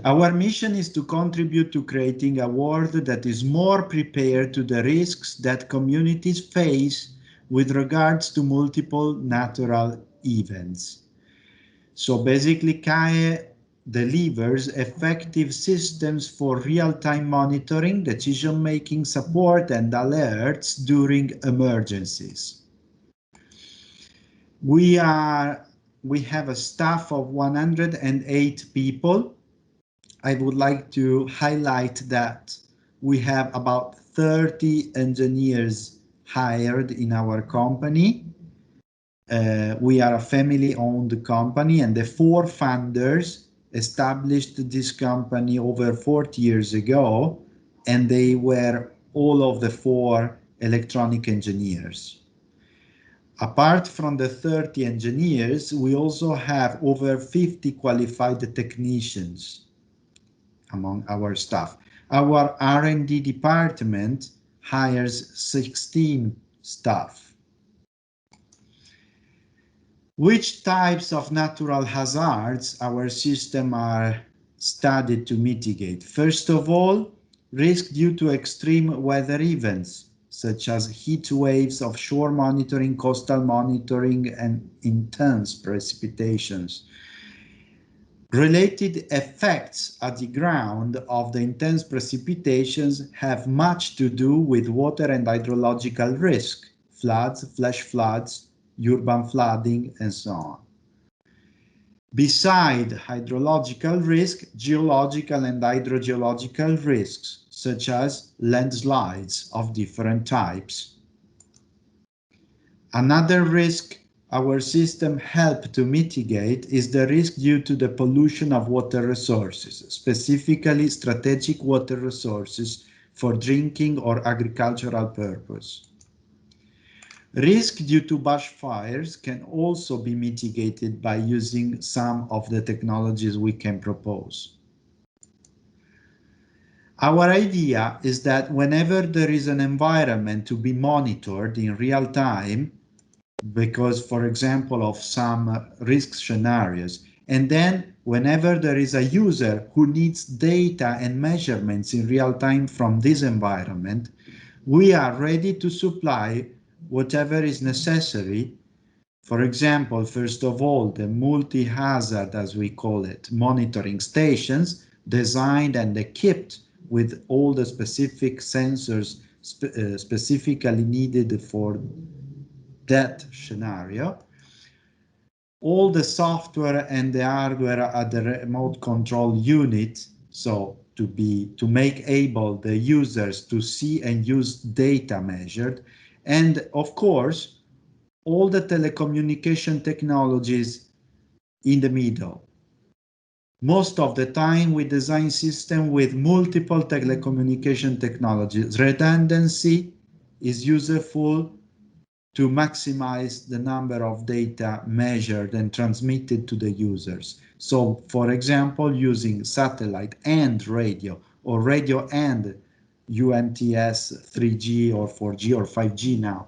Our mission is to contribute to creating a world that is more prepared to the risks that communities face with regards to multiple natural events. So basically, CAE delivers effective systems for real-time monitoring, decision-making support, and alerts during emergencies. We have a staff of 108 people. I would like to highlight that we have about 30 engineers hired in our company. We are a family-owned company, and the 4 founders established this company over 40 years ago, and they were all of the 4 electronic engineers. Apart from the 30 engineers, we also have over 50 qualified technicians among our staff. Our R&D department hires 16 staff. Which types of natural hazards our system are studied to mitigate? First of all, risk due to extreme weather events, such as heat waves, offshore monitoring, coastal monitoring, and intense precipitations. Related effects at the ground of the intense precipitations have much to do with water and hydrological risk, floods, flash floods, urban flooding, and so on. Beside hydrological risk, geological and hydrogeological risks, such as landslides of different types. Another risk our system helps to mitigate is the risk due to the pollution of water resources, specifically strategic water resources for drinking or agricultural purpose. Risk due to bushfires can also be mitigated by using some of the technologies we can propose. Our idea is that whenever there is an environment to be monitored in real time, because, for example, of some risk scenarios, and then whenever there is a user who needs data and measurements in real time from this environment, we are ready to supply whatever is necessary. For example, first of all, the multi-hazard, as we call it, monitoring stations designed and equipped with all the specific sensors specifically needed for that scenario. All the software and the hardware at the remote control unit, so to make able the users to see and use data measured, and of course all the telecommunication technologies in the middle. Most of the time we design system with multiple telecommunication technologies. Redundancy is useful to maximize the number of data measured and transmitted to the users. So, for example, using satellite and radio, or radio and UMTS 3G or 4G or 5G now,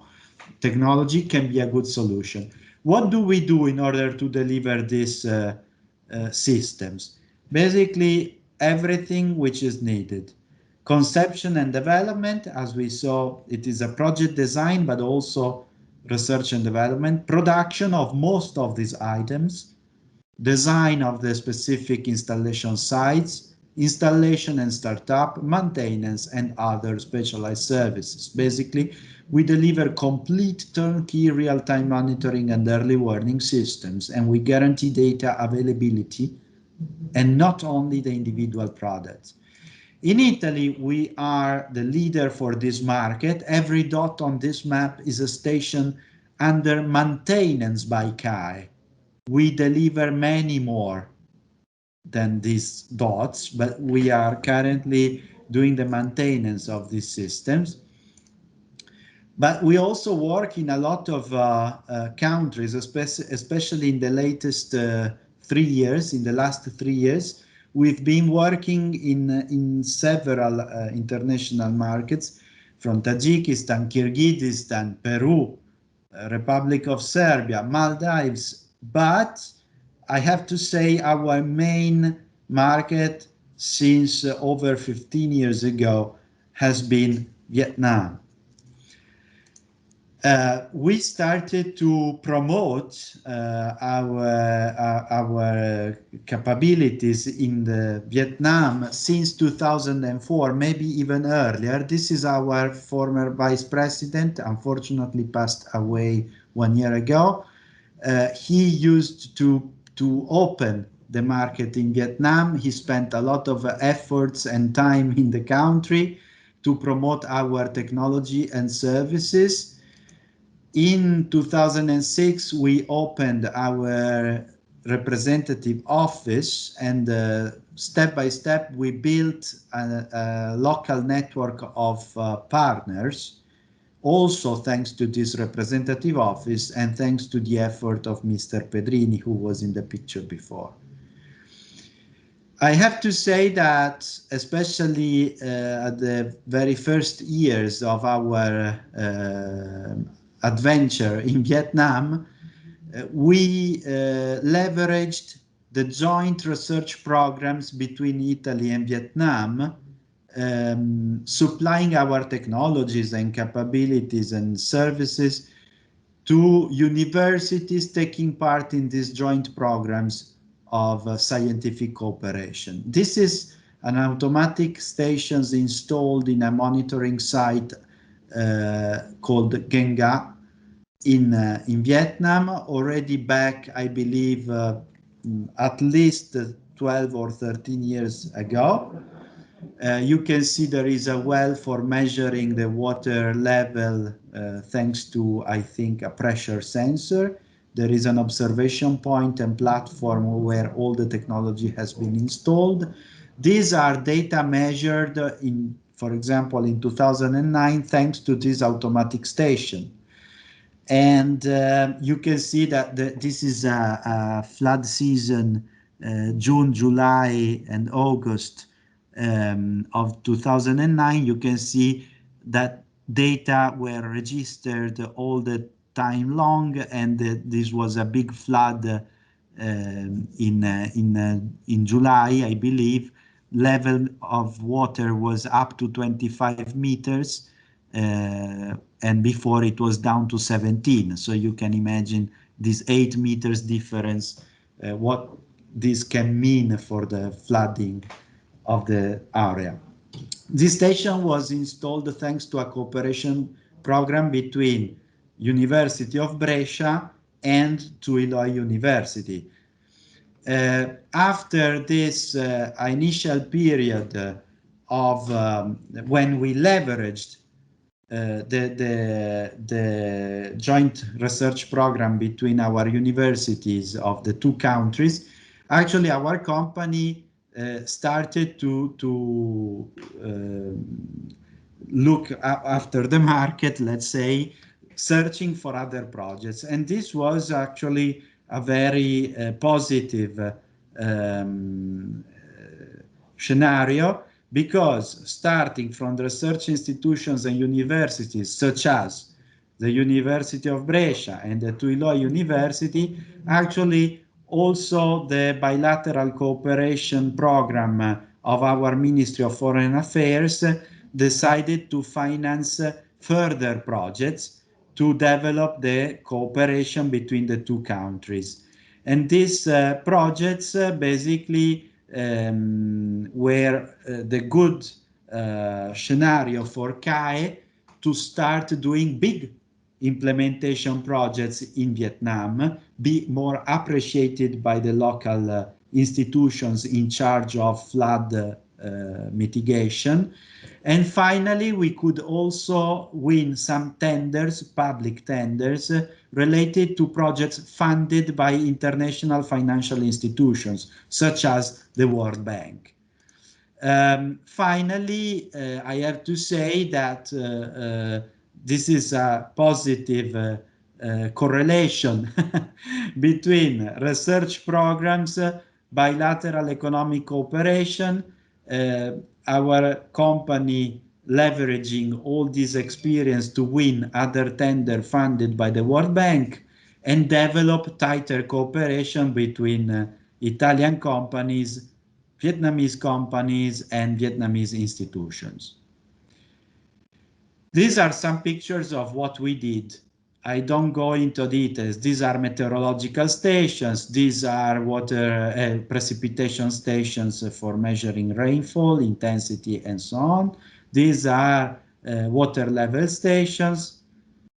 technology can be a good solution. What do we do in order to deliver these systems? Basically, everything which is needed. Conception and development, as we saw, it is a project design, but also research and development, production of most of these items, design of the specific installation sites, installation and startup, maintenance, and other specialized services. Basically, we deliver complete turnkey real-time monitoring and early warning systems, and we guarantee data availability and not only the individual products. In Italy, we are the leader for this market. Every dot on this map is a station under maintenance by CAE. We deliver many more than these dots, but we are currently doing the maintenance of these systems. But we also work in a lot of countries, especially in the latest 3 years, in the last 3 years. We've been working in several international markets, from Tajikistan, Kyrgyzstan, Peru, Republic of Serbia, Maldives. But I have to say our main market since over 15 years ago has been Vietnam. We started to promote our capabilities in Vietnam since 2004, maybe even earlier. This is our former vice president, unfortunately passed away 1 year ago. He used to open the market in Vietnam. He spent a lot of efforts and time in the country to promote our technology and services. In 2006, we opened our representative office, and step by step, we built a local network of partners, also thanks to this representative office and thanks to the effort of Mr. Pedrini, who was in the picture before. I have to say that, especially at the very first years of our adventure in Vietnam, we leveraged the joint research programs between Italy and Vietnam, supplying our technologies and capabilities and services to universities taking part in these joint programs of scientific cooperation. This is an automatic stations installed in a monitoring site called Genga in Vietnam, already back, I believe, at least 12 or 13 years ago. You can see there is a well for measuring the water level thanks to, I think, a pressure sensor. There is an observation point and platform where all the technology has been installed. These are data measured in, for example, in 2009, thanks to this automatic station. And you can see that this is a flood season, June, July, and August of 2009. You can see that data were registered all the time long, and this was a big flood in July, I believe. Level of water was up to 25 meters. And before it was down to 17. So you can imagine this 8 meters difference, what this can mean for the flooding of the area. This station was installed thanks to a cooperation program between University of Brescia and Tuiloi University. After this initial period of when we leveraged the joint research program between our universities of the two countries, actually our company started to look after the market, let's say, searching for other projects. And this was actually a very positive scenario, because starting from the research institutions and universities such as the University of Brescia and the Tuiloi University, actually also the bilateral cooperation program of our Ministry of Foreign Affairs decided to finance further projects to develop the cooperation between the two countries. And these projects basically were the good scenario for CAE to start doing big implementation projects in Vietnam, be more appreciated by the local institutions in charge of flood mitigation. And finally, we could also win some tenders, public tenders, related to projects funded by international financial institutions, such as the World Bank. Finally, I have to say that this is a positive correlation between research programs, bilateral economic cooperation, our company leveraging all this experience to win other tender funded by the World Bank, and develop tighter cooperation between Italian companies, Vietnamese companies, and Vietnamese institutions. These are some pictures of what we did. I don't go into details. These are meteorological stations. These are water precipitation stations for measuring rainfall, intensity, and so on. These are water level stations.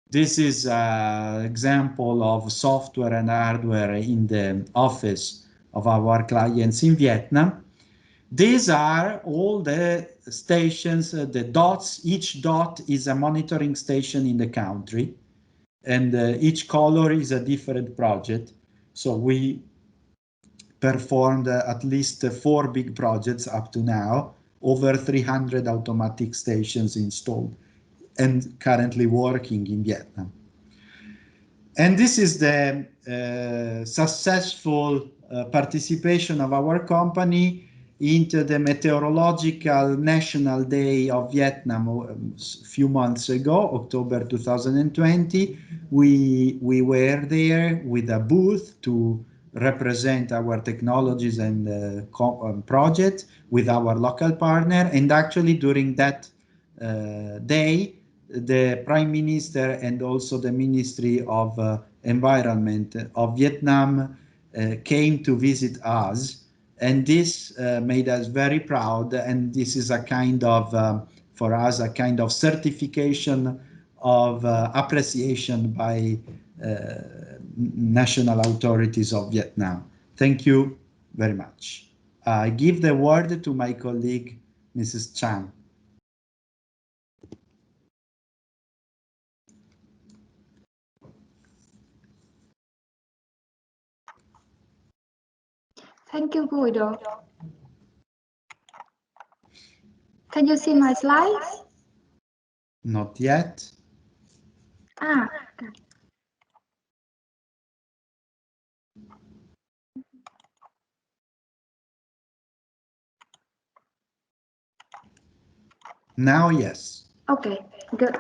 This is an example of software and hardware in the office of our clients in Vietnam. These are all the stations, the dots. Each dot is a monitoring station in the country, and each color is a different project. So we performed at least 4 big projects up to now, over 300 automatic stations installed and currently working in Vietnam. And this is the successful participation of our company into the Meteorological National Day of Vietnam a few months ago, October 2020. We were there with a booth to represent our technologies and project with our local partner. And actually during that day, the Prime Minister and also the Ministry of Environment of Vietnam came to visit us. And this made us very proud, and this is a kind of, for us, a kind of certification of appreciation by national authorities of Vietnam. Thank you very much. I give the word to my colleague, Mrs. Chan. Thank you, Guido. Can you see my slides? Not yet. Okay. Now, yes. Okay, good.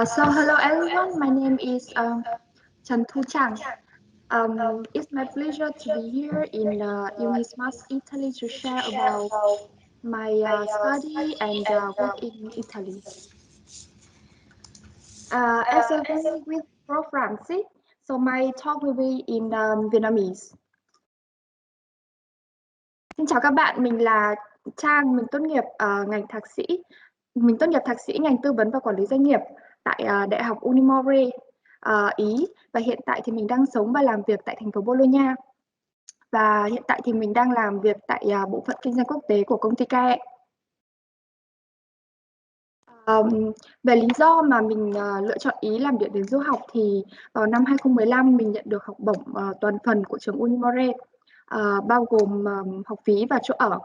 So hello everyone, my name is Trần Thu Trang. It's my pleasure to be here in UniSmartItaly to share about my study and work in Italy. As I agree with Prof. Ramsey, so my talk will be in Vietnamese. Xin chào các bạn, mình là Trang, mình tốt nghiệp ngành thạc sĩ. Mình tốt nghiệp thạc sĩ ngành tư vấn và quản lý doanh nghiệp tại Đại học Unimore, Ý. Và hiện tại thì mình đang sống và làm việc tại thành phố Bologna. Và hiện tại thì mình đang làm việc tại bộ phận kinh doanh quốc tế của công ty CAE. Về lý do mà mình lựa chọn Ý làm địa điểm du học thì vào năm 2015 mình nhận được học bổng toàn phần của trường Unimore, bao gồm học phí và chỗ ở.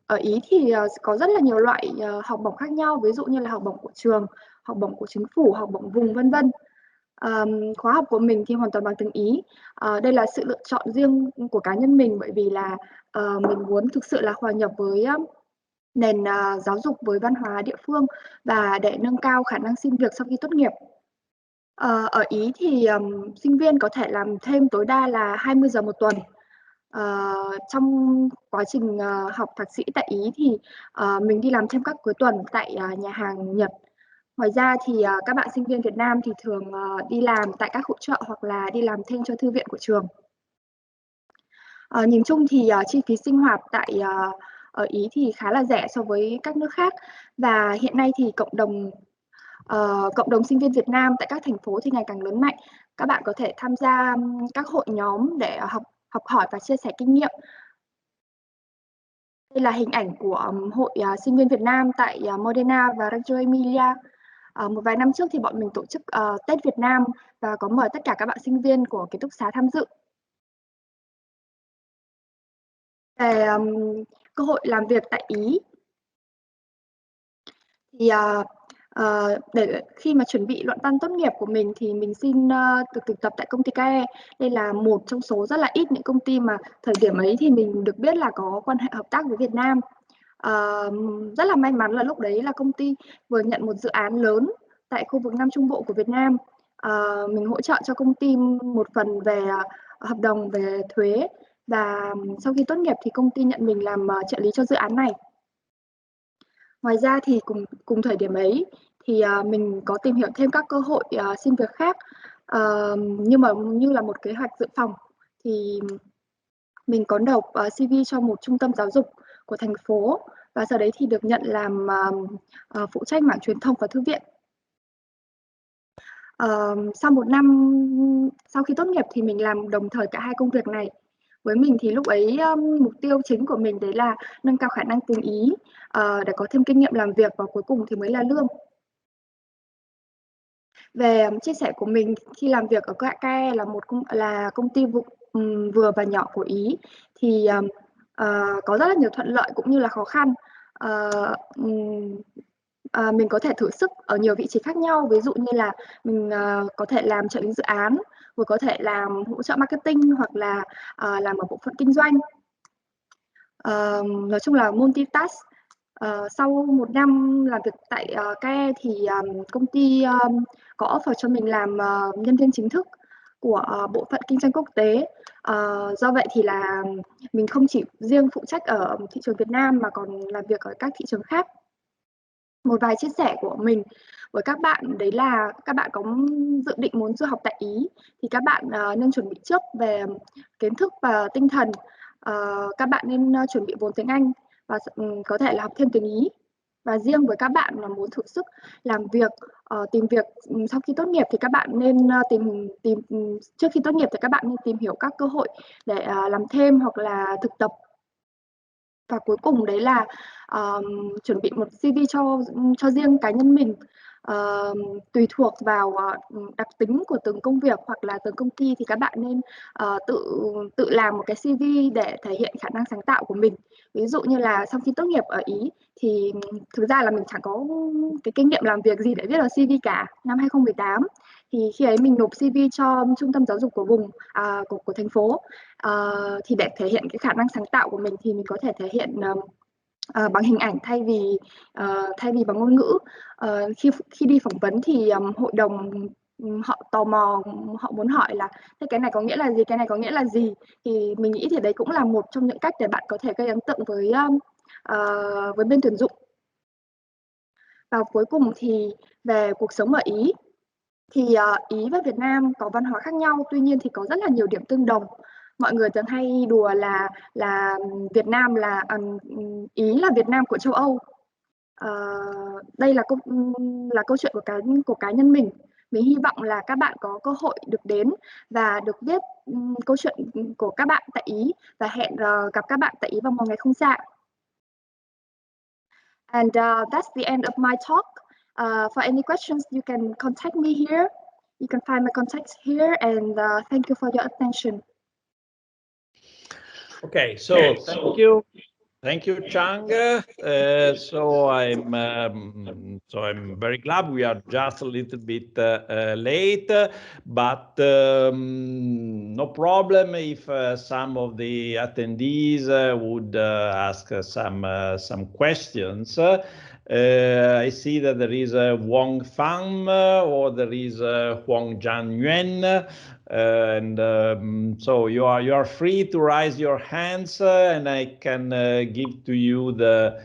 Ở Ý thì có rất là nhiều loại học bổng khác nhau, ví dụ như là học bổng của trường, học bổng của chính phủ, học bổng vùng vân vân. Khóa học của mình thì hoàn toàn bằng tiếng Ý. Đây là sự lựa chọn riêng của cá nhân mình, bởi vì là mình muốn thực sự là hòa nhập với nền giáo dục, với văn hóa địa phương và để nâng cao khả năng xin việc sau khi tốt nghiệp. Ở Ý thì sinh viên có thể làm thêm tối đa là 20 giờ một tuần. Trong quá trình học thạc sĩ tại Ý thì mình đi làm thêm các cuối tuần tại nhà hàng Nhật. Ngoài ra thì các bạn sinh viên Việt Nam thì thường đi làm tại các hỗ trợ hoặc là đi làm thêm cho thư viện của trường. Nhìn chung thì chi phí sinh hoạt tại ở Ý thì khá là rẻ so với các nước khác, và hiện nay thì cộng đồng sinh viên Việt Nam tại các thành phố thì ngày càng lớn mạnh. Các bạn có thể tham gia các hội nhóm để học hỏi và chia sẻ kinh nghiệm. Đây là hình ảnh của hội sinh viên Việt Nam tại Modena và Reggio Emilia. Một vài năm trước thì bọn mình tổ chức Tết Việt Nam và có mời tất cả các bạn sinh viên của ký túc xá tham dự. Về cơ hội làm việc tại Ý thì Để khi mà chuẩn bị luận văn tốt nghiệp của mình thì mình xin được thực tập tại công ty KE. Đây là một trong số rất là ít những công ty mà thời điểm ấy thì mình được biết là có quan hệ hợp tác với Việt Nam. Rất là may mắn là lúc đấy là công ty vừa nhận một dự án lớn tại khu vực Nam Trung Bộ của Việt Nam. Mình hỗ trợ cho công ty một phần về hợp đồng về thuế, và sau khi tốt nghiệp thì công ty nhận mình làm trợ lý cho dự án này. Ngoài ra thì cùng thời điểm ấy thì mình có tìm hiểu thêm các cơ hội xin việc khác, nhưng mà như là một kế hoạch dự phòng thì mình có nộp CV cho một trung tâm giáo dục của thành phố, và sau đấy thì được nhận làm phụ trách mảng truyền thông và thư viện. Sau một năm sau khi tốt nghiệp thì mình làm đồng thời cả hai công việc này. Với mình thì lúc ấy mục tiêu chính của mình đấy là nâng cao khả năng tiếng Ý để có thêm kinh nghiệm làm việc, và cuối cùng thì mới là lương. Về chia sẻ của mình khi làm việc ở KE là công ty vừa và nhỏ của Ý thì có rất là nhiều thuận lợi cũng như là khó khăn. Mình có thể thử sức ở nhiều vị trí khác nhau, ví dụ như là mình có thể làm trợ lý dự án, vừa có thể làm hỗ trợ marketing, hoặc là làm ở bộ phận kinh doanh. Nói chung là multitask. Sau một năm làm việc tại KE thì công ty có offer cho mình làm nhân viên chính thức của bộ phận kinh doanh quốc tế. Do vậy thì là mình không chỉ riêng phụ trách ở thị trường Việt Nam mà còn làm việc ở các thị trường khác. Một vài chia sẻ của mình với các bạn đấy là các bạn có dự định muốn du học tại Ý thì các bạn nên chuẩn bị trước về kiến thức và tinh thần. Các bạn nên chuẩn bị vốn tiếng Anh và có thể là học thêm tiếng Ý. Và riêng với các bạn mà muốn thử sức làm việc, tìm việc sau khi tốt nghiệp thì các bạn nên trước khi tốt nghiệp thì các bạn nên tìm hiểu các cơ hội để làm thêm hoặc là thực tập. Và cuối cùng đấy là chuẩn bị một CV cho riêng cá nhân mình. Tùy thuộc vào đặc tính của từng công việc hoặc là từng công ty thì các bạn nên tự làm một cái CV để thể hiện khả năng sáng tạo của mình. Ví dụ như là sau khi tốt nghiệp ở Ý thì thực ra là mình chẳng có cái kinh nghiệm làm việc gì để viết vào CV cả. Năm 2018 thì khi ấy mình nộp CV cho trung tâm giáo dục của vùng của thành phố, thì để thể hiện cái khả năng sáng tạo của mình thì mình có thể thể hiện bằng hình ảnh thay vì bằng ngôn ngữ. Khi đi phỏng vấn thì hội đồng họ tò mò, họ muốn hỏi là thế cái này có nghĩa là gì, cái này có nghĩa là gì, thì mình nghĩ thì đấy cũng là một trong những cách để bạn có thể gây ấn tượng với bên tuyển dụng. Và cuối cùng thì về cuộc sống ở Ý thì Ý và Việt Nam có văn hóa khác nhau, tuy nhiên thì có rất là nhiều điểm tương đồng. Mọi người thường hay đùa là Việt Nam là Ý là Việt Nam của châu Âu. Đây là câu chuyện của cá nhân mình. Mình hy vọng là các bạn có cơ hội được đến và được biết câu chuyện của các bạn tại Ý, và hẹn gặp các bạn tại Ý vào một ngày không xa. And that's the end of my talk. For any questions, you can contact me here. You can find my contacts here, and thank you for your attention. Okay, so thank you, Chang. So I'm very glad we are just a little bit late, but no problem if some of the attendees would ask some questions. I see that there is Wong Pham or there is Huang Jianyuan. And so you are free to raise your hands, and I can give to you the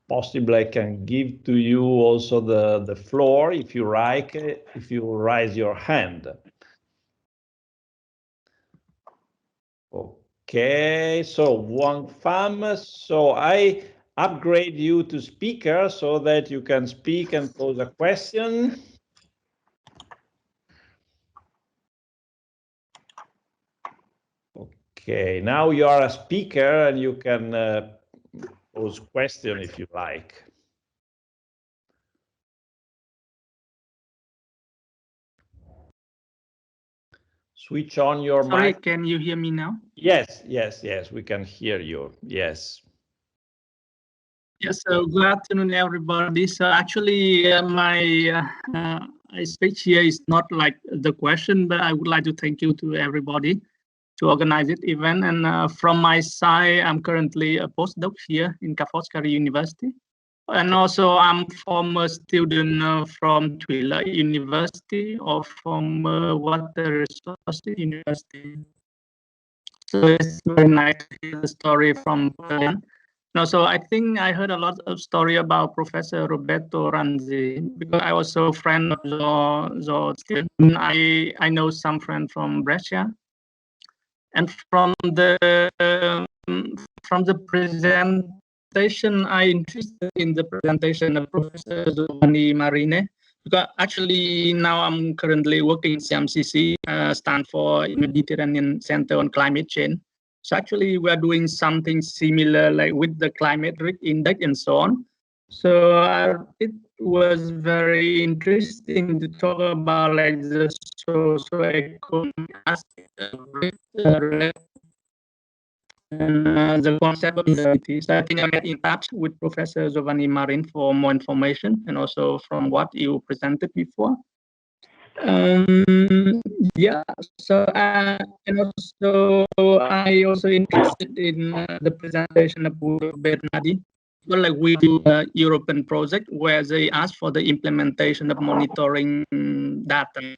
possibly I can give to you also the floor if you like, if you raise your hand. Okay, so Wang Pham, so I upgrade you to speaker so that you can speak and pose a question. Okay, now you are a speaker and you can pose question if you like. Switch on your mic. Sorry, can you hear me now? Yes, we can hear you. Yes. Yes, so good afternoon, everybody. So actually, my speech here is not like the question, but I would like to thank you to everybody to organize this event. And from my side, I'm currently a postdoc here in Ca' Foscari University. And also I'm former student from Twila University or from Water Resources University. So it's very nice to hear the story from Berlin. No, so I think I heard a lot of story about Professor Roberto Ranzi because I was a friend of the student. I know some friend from Brescia, and from the presentation, I interested in the presentation of Professor Giovanni Marin because actually now I'm currently working in CMCC, stand for Mediterranean Center on Climate Change. So actually we are doing something similar like with the climate risk index and so on. So it was very interesting to talk about like the socio-economic aspect of risk and the concept of indemnity. So I think I get in touch with Professor Giovanni Marin for more information and also from what you presented before. Yeah, so and also I also interested in the presentation of Bernardi. Well, like we do a European project where they ask for the implementation of monitoring data,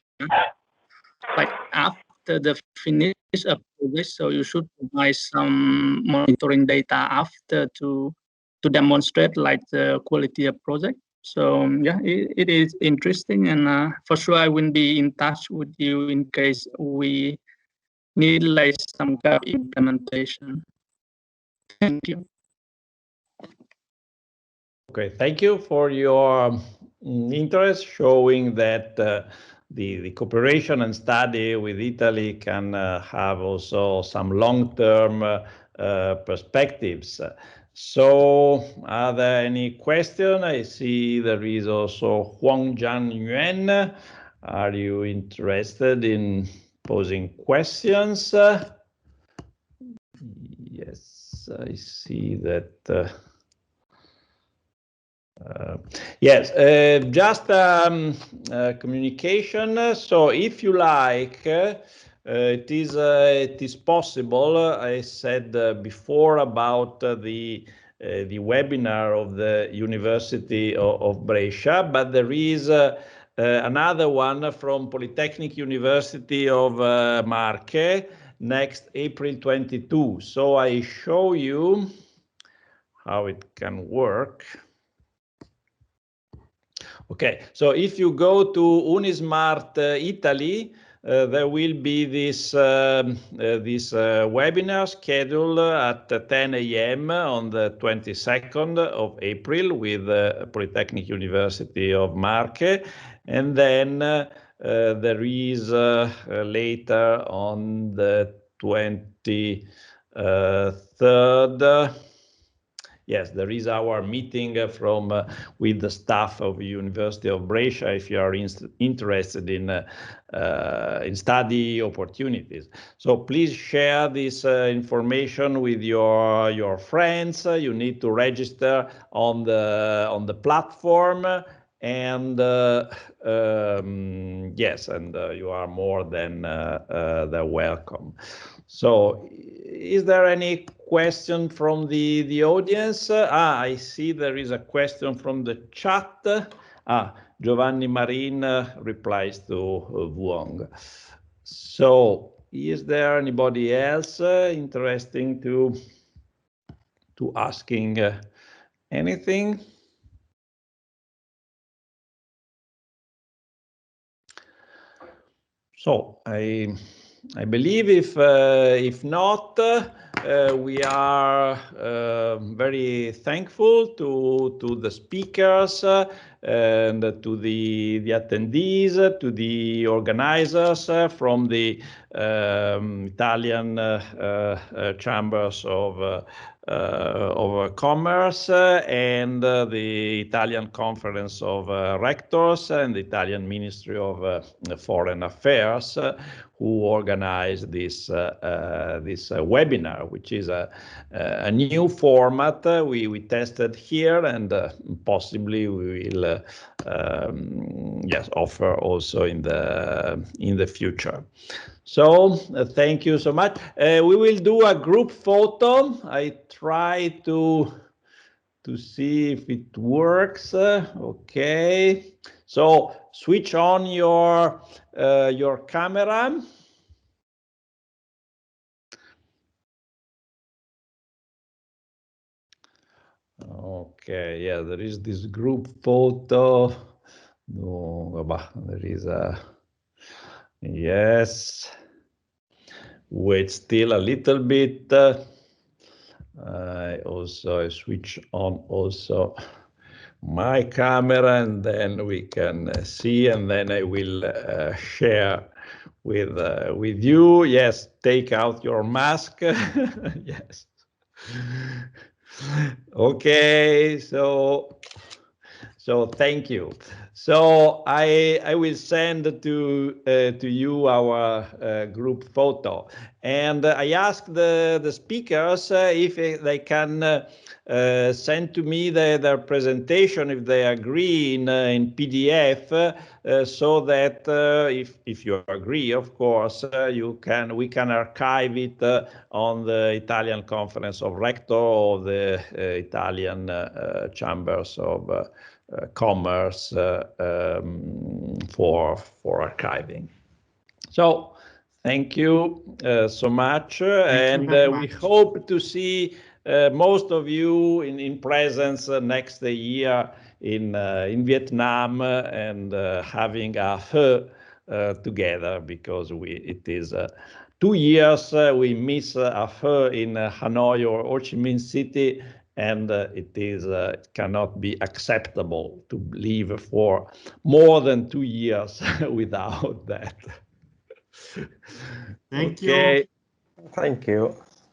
like after the finish of project, so you should provide some monitoring data after to demonstrate like the quality of project. So yeah, it is interesting, and for sure I will be in touch with you in case we need like some kind of implementation. Thank you. Okay, thank you for your interest, showing that the cooperation and study with Italy can have also some long-term perspectives. So, are there any questions? I see there is also Huang Jian Yuan. Are you interested in posing questions? Yes, I see that. Yes, just communication. So if you like, it is possible. I said before about the webinar of the University of Brescia, but there is another one from Polytechnic University of Marche next April 22. So I show you how it can work. Okay, so if you go to UniSmartItaly, there will be this webinar scheduled at 10 a.m. on the 22nd of April with Polytechnic University of Marche, and then there is later on the 23rd. Yes, there is our meeting with the staff of the University of Brescia if you are interested in study opportunities. So please share this information with your friends. You need to register on the platform, and yes, and you are more than welcome. So, is there any question from the audience? I see there is a question from the chat. Giovanni Marin replies to Vuong. So, is there anybody else interesting to asking anything? So, I believe if not, we are very thankful to the speakers. and to the attendees, to the organizers from the Italian chambers of Commerce and the Italian Conference of Rectors and the Italian Ministry of Foreign Affairs, who organized this webinar, which is a new format we tested here, and possibly we will yes, offer also in the future. So thank you so much. We will do a group photo. I try to see if it works. Okay. So switch on your camera. Okay. Yeah, there is this group photo. No, there is a yes. Wait still a little bit. I switch on also my camera, and then we can see, and then I will share with you. Yes, take out your mask. Yes. Okay, so thank you. So I will send to you our group photo, and I asked the speakers if they can send to me their presentation, if they agree in PDF, so that if you agree, of course, we can archive it on the Italian Conference of Rectors or the Italian Chambers of Commerce for archiving. So thank you so much, and we hope to see most of you in presence next year in Vietnam, and having a together, because it is 2 years we miss a in Hanoi or Ho Chi Minh City, and it cannot be acceptable to live for more than 2 years without that. Thank you. Thank you.